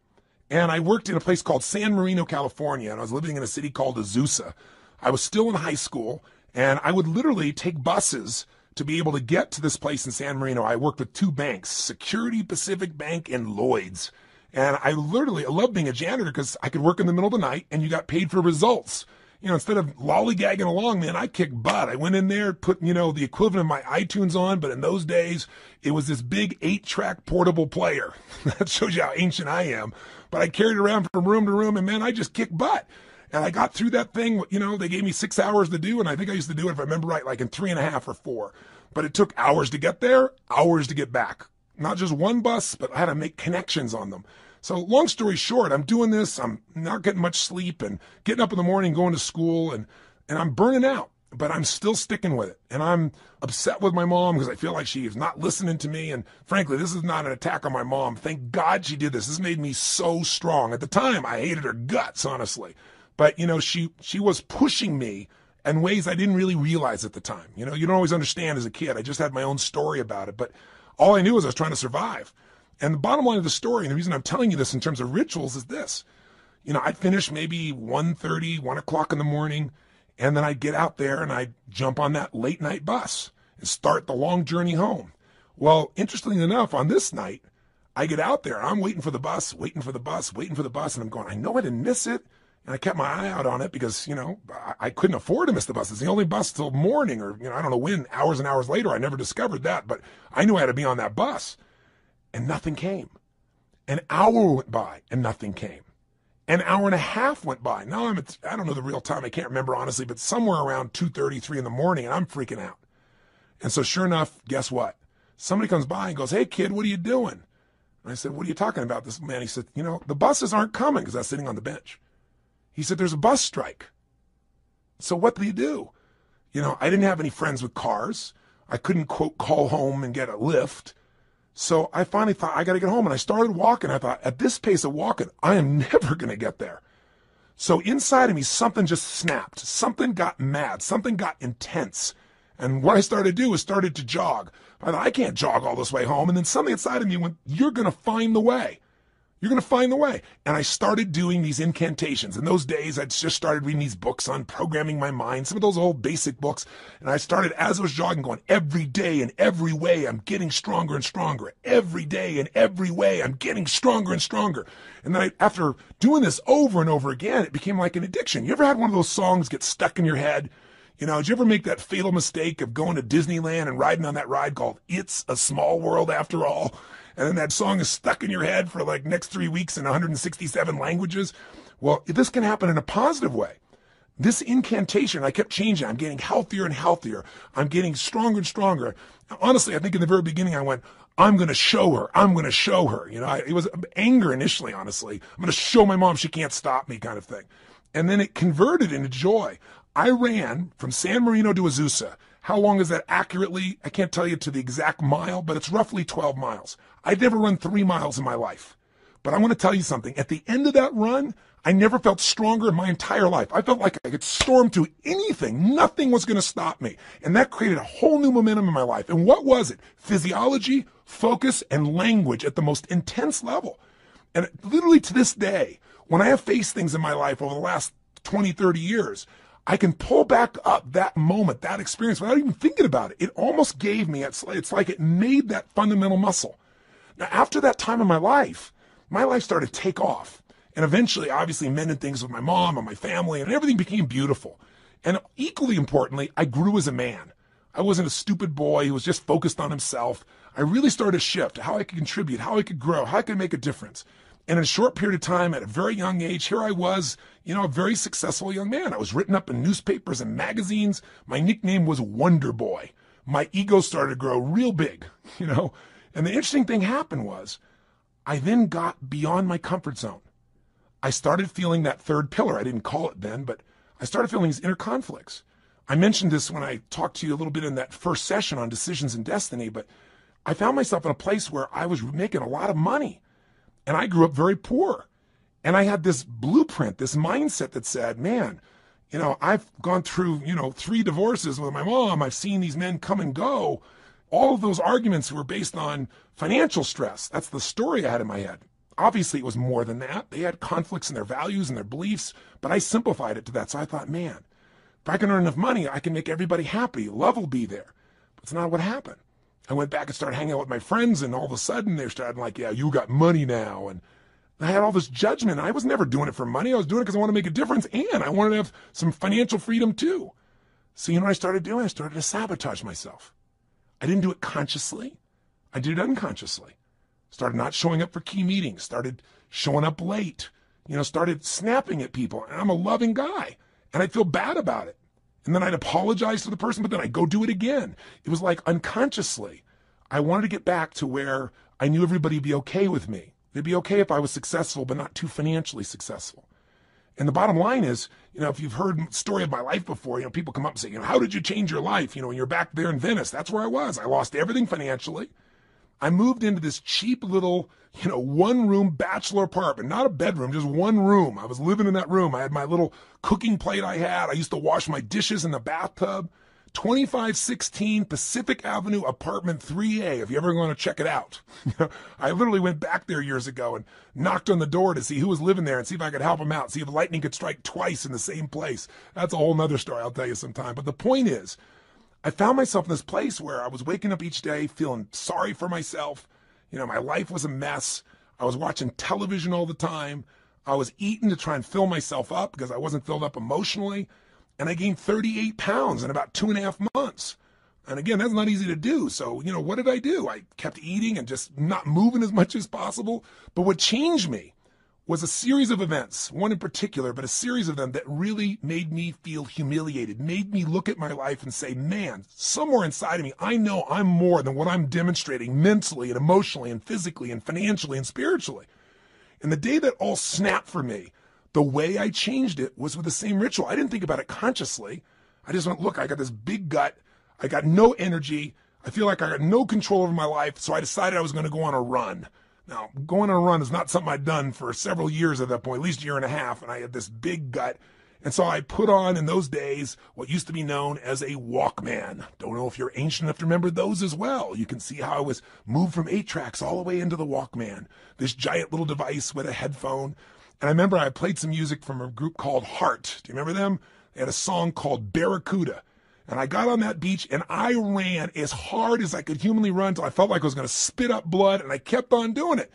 And I worked in a place called San Marino, California, and I was living in a city called Azusa. I was still in high school, and I would literally take buses to be able to get to this place in San Marino. I worked with two banks, Security Pacific Bank and Lloyd's. And I love being a janitor because I could work in the middle of the night and you got paid for results. Instead of lollygagging along, man, I kicked butt. I went in there, put, the equivalent of my iTunes on, but in those days, it was this big 8-track portable player. That shows you how ancient I am. But I carried it around from room to room, and man, I just kicked butt. And I got through that thing, they gave me 6 hours to do, and I think I used to do it, if I remember right, like in 3.5 or 4. But it took hours to get there, hours to get back. Not just one bus, but I had to make connections on them. So long story short, I'm doing this, I'm not getting much sleep and getting up in the morning, going to school, and I'm burning out, but I'm still sticking with it. And I'm upset with my mom because I feel like she is not listening to me. And frankly, this is not an attack on my mom. Thank God she did this. This made me so strong. At the time, I hated her guts, honestly. But, she was pushing me in ways I didn't really realize at the time. You don't always understand as a kid. I just had my own story about it. But all I knew was I was trying to survive. And the bottom line of the story, and the reason I'm telling you this in terms of rituals is this. I'd finish maybe 1:30, 1 o'clock in the morning, and then I'd get out there and I'd jump on that late night bus and start the long journey home. Well, interestingly enough, on this night, I get out there and I'm waiting for the bus, and I'm going, I know I didn't miss it. And I kept my eye out on it because, I couldn't afford to miss the bus. It's the only bus till morning or, I don't know when, hours and hours later. I never discovered that, but I knew I had to be on that bus. And nothing came. An hour went by and nothing came. An hour and a half went by. Now I don't know the real time. I can't remember honestly, but somewhere around 2:30, 3 in the morning, and I'm freaking out. And so sure enough, guess what? Somebody comes by and goes, hey kid, what are you doing? And I said, what are you talking about? This man, he said, the buses aren't coming, because I was sitting on the bench. He said, there's a bus strike. So what do you do? I didn't have any friends with cars. I couldn't, quote, call home and get a lift. So I finally thought, I got to get home. And I started walking. I thought, at this pace of walking, I am never going to get there. So inside of me, something just snapped. Something got mad. Something got intense. And what I started to do was started to jog. I thought, I can't jog all this way home. And then something inside of me went, you're going to find the way. You're going to find the way. And I started doing these incantations. In those days, I'd just started reading these books on programming my mind, some of those old basic books. And I started, as I was jogging, going, every day in every way, I'm getting stronger and stronger. Every day in every way, I'm getting stronger and stronger. And then after doing this over and over again, it became like an addiction. You ever had one of those songs get stuck in your head? Did you ever make that fatal mistake of going to Disneyland and riding on that ride called It's a Small World After All? And then that song is stuck in your head for like next 3 weeks in 167 languages. Well, this can happen in a positive way. This incantation, I kept changing. I'm getting healthier and healthier. I'm getting stronger and stronger. Honestly, I think in the very beginning I went, I'm going to show her. I'm going to show her. It was anger initially, honestly. I'm going to show my mom she can't stop me kind of thing. And then it converted into joy. I ran from San Marino to Azusa. How long is that accurately? I can't tell you to the exact mile, but it's roughly 12 miles. I'd never run 3 miles in my life. But I want to tell you something. At the end of that run, I never felt stronger in my entire life. I felt like I could storm through anything. Nothing was going to stop me. And that created a whole new momentum in my life. And what was it? Physiology, focus, and language at the most intense level. And literally to this day, when I have faced things in my life over the last 20, 30 years, I can pull back up that moment, that experience without even thinking about it. It almost gave me, it's like it made that fundamental muscle. Now, after that time in my life started to take off. And eventually, obviously, mended things with my mom and my family, and everything became beautiful. And equally importantly, I grew as a man. I wasn't a stupid boy who was just focused on himself. I really started to shift how I could contribute, how I could grow, how I could make a difference. And in a short period of time, at a very young age, here I was, a very successful young man. I was written up in newspapers and magazines. My nickname was Wonder Boy. My ego started to grow real big, And the interesting thing happened was I then got beyond my comfort zone. I started feeling that third pillar. I didn't call it then, but I started feeling these inner conflicts. I mentioned this when I talked to you a little bit in that first session on decisions and destiny, but I found myself in a place where I was making a lot of money. And I grew up very poor. And I had this blueprint, this mindset that said, man, I've gone through, 3 divorces with my mom. I've seen these men come and go. All of those arguments were based on financial stress. That's the story I had in my head. Obviously, it was more than that. They had conflicts in their values and their beliefs, but I simplified it to that. So I thought, man, if I can earn enough money, I can make everybody happy. Love will be there. That's not what happened. I went back and started hanging out with my friends, and all of a sudden they started like, yeah, you got money now. And I had all this judgment. I was never doing it for money. I was doing it because I wanted to make a difference, and I wanted to have some financial freedom too. So you know what I started doing? I started to sabotage myself. I didn't do it consciously. I did it unconsciously. Started not showing up for key meetings, started showing up late, started snapping at people. And I'm a loving guy, and I'd feel bad about it. And then I'd apologize to the person, but then I'd go do it again. It was like unconsciously. I wanted to get back to where I knew everybody would be okay with me. They'd be okay if I was successful, but not too financially successful. And the bottom line is, if you've heard the story of my life before, people come up and say, how did you change your life? When you're back there in Venice, that's where I was. I lost everything financially. I moved into this cheap little, one-room bachelor apartment, not a bedroom, just one room. I was living in that room. I had my little cooking plate I had. I used to wash my dishes in the bathtub. 2516 Pacific Avenue, apartment 3A, if you ever want to check it out. I literally went back there years ago and knocked on the door to see who was living there and see if I could help them out, see if lightning could strike twice in the same place. That's a whole nother story I'll tell you sometime. But the point is, I found myself in this place where I was waking up each day feeling sorry for myself. My life was a mess. I was watching television all the time. I was eating to try and fill myself up because I wasn't filled up emotionally. And I gained 38 pounds in about 2.5 months. And again, that's not easy to do. So, what did I do? I kept eating and just not moving as much as possible. But what changed me was a series of events, one in particular, but a series of them that really made me feel humiliated, made me look at my life and say, man, somewhere inside of me, I know I'm more than what I'm demonstrating mentally and emotionally and physically and financially and spiritually. And the day that all snapped for me, the way I changed it was with the same ritual. I didn't think about it consciously. I just went, look, I got this big gut. I got no energy. I feel like I got no control over my life. So I decided I was going to go on a run. Now, going on a run is not something I'd done for several years at that point, at least a year and a half. And I had this big gut. And so I put on, in those days, what used to be known as a Walkman. Don't know if you're ancient enough to remember those as well. You can see how I was moved from 8 tracks all the way into the Walkman, this giant little device with a headphone. And I remember I played some music from a group called Heart. Do you remember them? They had a song called Barracuda. And I got on that beach and I ran as hard as I could humanly run until I felt like I was going to spit up blood, and I kept on doing it.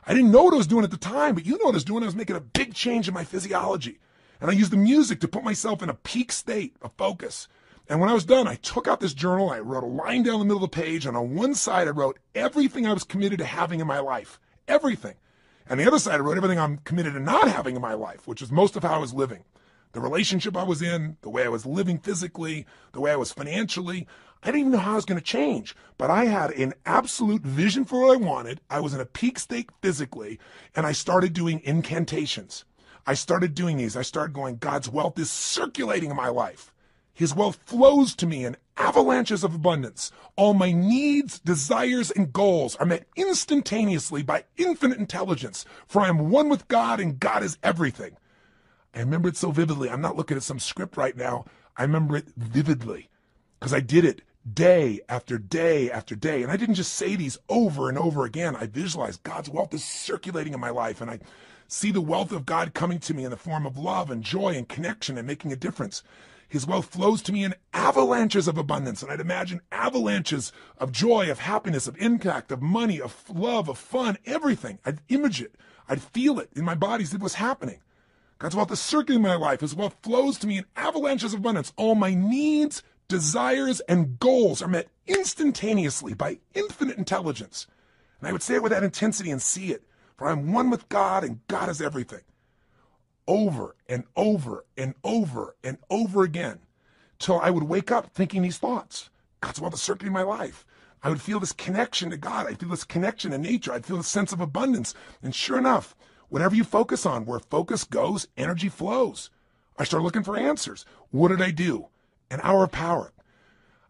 I didn't know what I was doing at the time, but you know what I was doing. I was making a big change in my physiology. And I used the music to put myself in a peak state of focus. And when I was done, I took out this journal. I wrote a line down the middle of the page. And on one side, I wrote everything I was committed to having in my life. Everything. And the other side, I wrote everything I'm committed to not having in my life, which is most of how I was living. The relationship I was in, the way I was living physically, the way I was financially. I didn't even know how I was going to change, but I had an absolute vision for what I wanted. I was in a peak state physically, and I started doing incantations. I started doing these. I started going, God's wealth is circulating in my life. His wealth flows to me in avalanches of abundance. All my needs, desires, and goals are met instantaneously by infinite intelligence, for I am one with God, and God is everything. I remember it so vividly. I'm not looking at some script right now. I remember it vividly because I did it day after day after day. And I didn't just say these over and over again. I visualized God's wealth is circulating in my life, and I see the wealth of God coming to me in the form of love and joy and connection and making a difference. His wealth flows to me in avalanches of abundance. And I'd imagine avalanches of joy, of happiness, of impact, of money, of love, of fun, everything. I'd image it. I'd feel it in my body as it was happening. God's wealth is circulating in my life. His wealth flows to me in avalanches of abundance. All my needs, desires, and goals are met instantaneously by infinite intelligence. And I would say it with that intensity and see it. For I'm one with God, and God is everything. Over and over and over and over again, till I would wake up thinking these thoughts. God's wealth is circulating in my life. I would feel this connection to God. I'd feel this connection to nature. I'd feel this sense of abundance. And sure enough, whatever you focus on, where focus goes, energy flows. I started looking for answers. What did I do? An hour of power.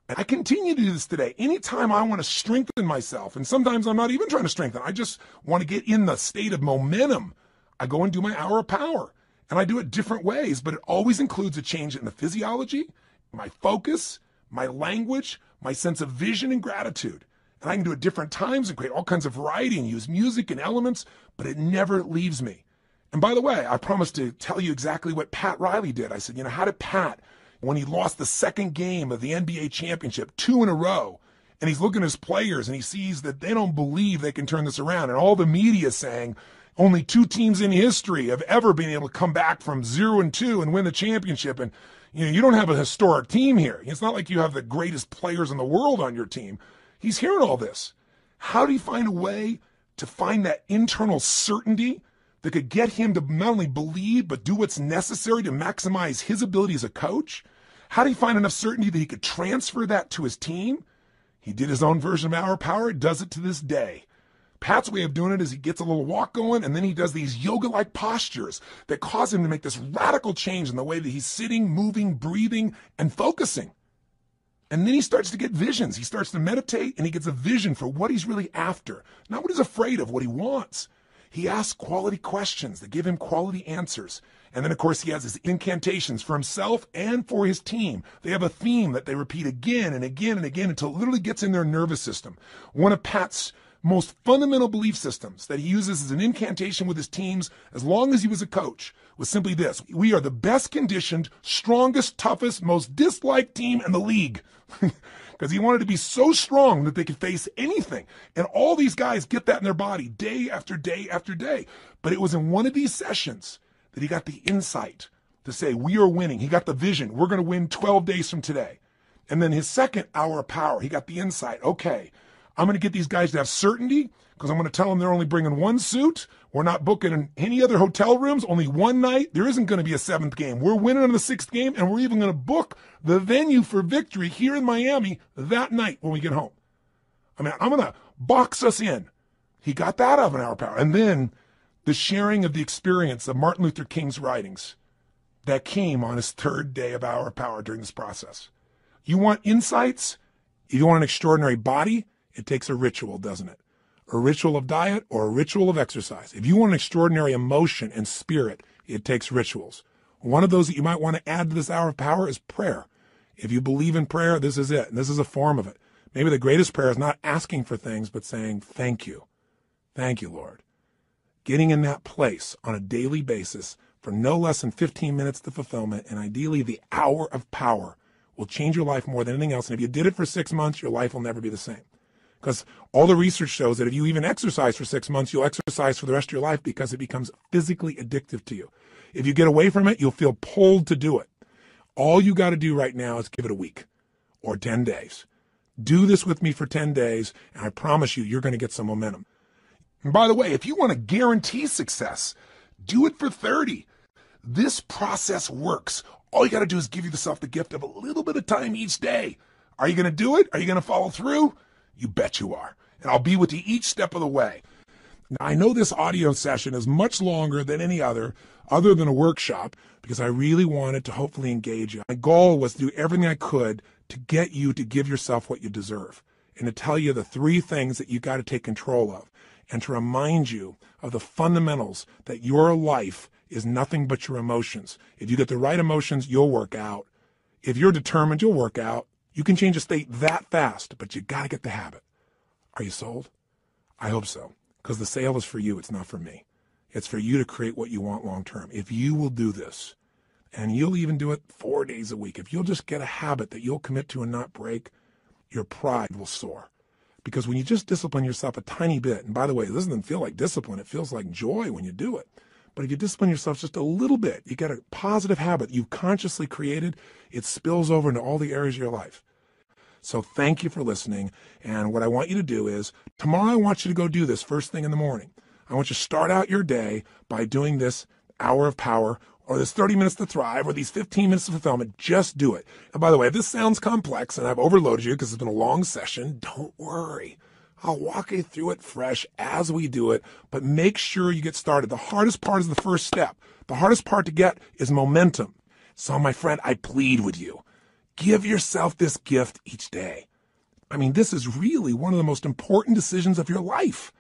And I continue to do this today. Anytime I want to strengthen myself, and sometimes I'm not even trying to strengthen, I just want to get in the state of momentum, I go and do my hour of power. And I do it different ways, but it always includes a change in the physiology, my focus, my language, my sense of vision and gratitude. And I can do it different times and create all kinds of variety and use music and elements, but it never leaves me. And by the way, I promised to tell you exactly what Pat Riley did. I said, how did Pat, when he lost the second game of the NBA championship, 2 in a row, And he's looking at his players and he sees that they don't believe they can turn this around. And all the media is saying only 2 teams in history have ever been able to come back from 0-2 and win the championship. And you don't have a historic team here. It's not like you have the greatest players in the world on your team. He's hearing all this. How do you find a way to find that internal certainty that could get him to not only believe, but do what's necessary to maximize his ability as a coach? How do you find enough certainty that he could transfer that to his team? He did his own version of Hour of Power, does it to this day. Pat's way of doing it is he gets a little walk going, and then he does these yoga-like postures that cause him to make this radical change in the way that he's sitting, moving, breathing, and focusing. And then he starts to get visions. He starts to meditate, and he gets a vision for what he's really after, not what he's afraid of, what he wants. He asks quality questions that give him quality answers. And then, of course, he has his incantations for himself and for his team. They have a theme that they repeat again and again and again until it literally gets in their nervous system. One of Pat's most fundamental belief systems that he uses as an incantation with his teams as long as he was a coach was simply this: we are the best conditioned, strongest, toughest, most disliked team in the league. Because he wanted to be so strong that they could face anything. And all these guys get that in their body day after day after day. But it was in one of these sessions that he got the insight to say, we are winning. He got the vision. We're going to win 12 days from today. And then his second hour of power, he got the insight. Okay, I'm going to get these guys to have certainty because I'm going to tell them they're only bringing 1 suit. We're not booking in any other hotel rooms, only 1 night. There isn't going to be a 7th game. We're winning on the 6th game, and we're even going to book the venue for victory here in Miami that night when we get home. I mean, I'm going to box us in. He got that out of an hour of power. And then the sharing of the experience of Martin Luther King's writings that came on his 3rd day of hour of power during this process. You want insights? If you want an extraordinary body, it takes a ritual, doesn't it? A ritual of diet or a ritual of exercise. If you want an extraordinary emotion and spirit, it takes rituals. One of those that you might want to add to this hour of power is prayer. If you believe in prayer, this is it. And this is a form of it. Maybe the greatest prayer is not asking for things, but saying, thank you. Thank you, Lord. Getting in that place on a daily basis for no less than 15 minutes to fulfillment, and ideally the hour of power will change your life more than anything else. And if you did it for 6 months, your life will never be the same. Because all the research shows that if you even exercise for 6 months, you'll exercise for the rest of your life because it becomes physically addictive to you. If you get away from it, you'll feel pulled to do it. All you got to do right now is give it a week or 10 days. Do this with me for 10 days, and I promise you, you're going to get some momentum. And by the way, if you want to guarantee success, do it for 30. This process works. All you got to do is give yourself the gift of a little bit of time each day. Are you going to do it? Are you going to follow through? You bet you are. And I'll be with you each step of the way. Now, I know this audio session is much longer than any other than a workshop, because I really wanted to hopefully engage you. My goal was to do everything I could to get you to give yourself what you deserve and to tell you the 3 things that you got to take control of and to remind you of the fundamentals that your life is nothing but your emotions. If you get the right emotions, you'll work out. If you're determined, you'll work out. You can change a state that fast, but you got to get the habit. Are you sold? I hope so, because the sale is for you. It's not for me. It's for you to create what you want long term. If you will do this, and you'll even do it 4 days a week, if you'll just get a habit that you'll commit to and not break, your pride will soar. Because when you just discipline yourself a tiny bit, and by the way, this doesn't feel like discipline. It feels like joy when you do it. But if you discipline yourself just a little bit, you get a positive habit you've consciously created, it spills over into all the areas of your life. So thank you for listening. And what I want you to do is, tomorrow I want you to go do this first thing in the morning. I want you to start out your day by doing this hour of power, or this 30 minutes to thrive, or these 15 minutes of fulfillment. Just do it. And by the way, if this sounds complex and I've overloaded you because it's been a long session, don't worry. I'll walk you through it fresh as we do it, but make sure you get started. The hardest part is the first step. The hardest part to get is momentum. So my friend, I plead with you. Give yourself this gift each day. I mean, this is really one of the most important decisions of your life.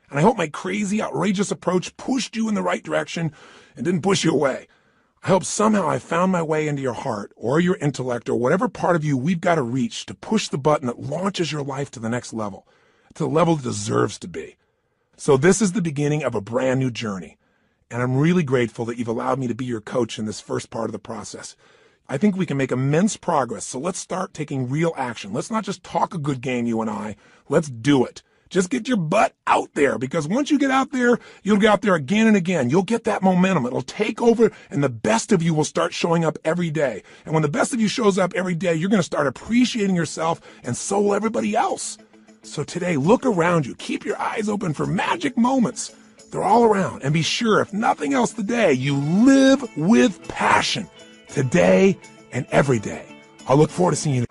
And I hope my crazy, outrageous approach pushed you in the right direction and didn't push you away. I hope somehow I found my way into your heart or your intellect or whatever part of you we've got to reach to push the button that launches your life to the next level, to the level it deserves to be. So this is the beginning of a brand new journey. And I'm really grateful that you've allowed me to be your coach in this first part of the process. I think we can make immense progress. So let's start taking real action. Let's not just talk a good game, you and I. Let's do it. Just get your butt out there, because once you get out there, you'll get out there again and again. You'll get that momentum. It'll take over, and the best of you will start showing up every day. And when the best of you shows up every day, you're going to start appreciating yourself, and so will everybody else. So today, look around you. Keep your eyes open for magic moments. They're all around. And be sure, if nothing else today, you live with passion today and every day. I'll look forward to seeing you.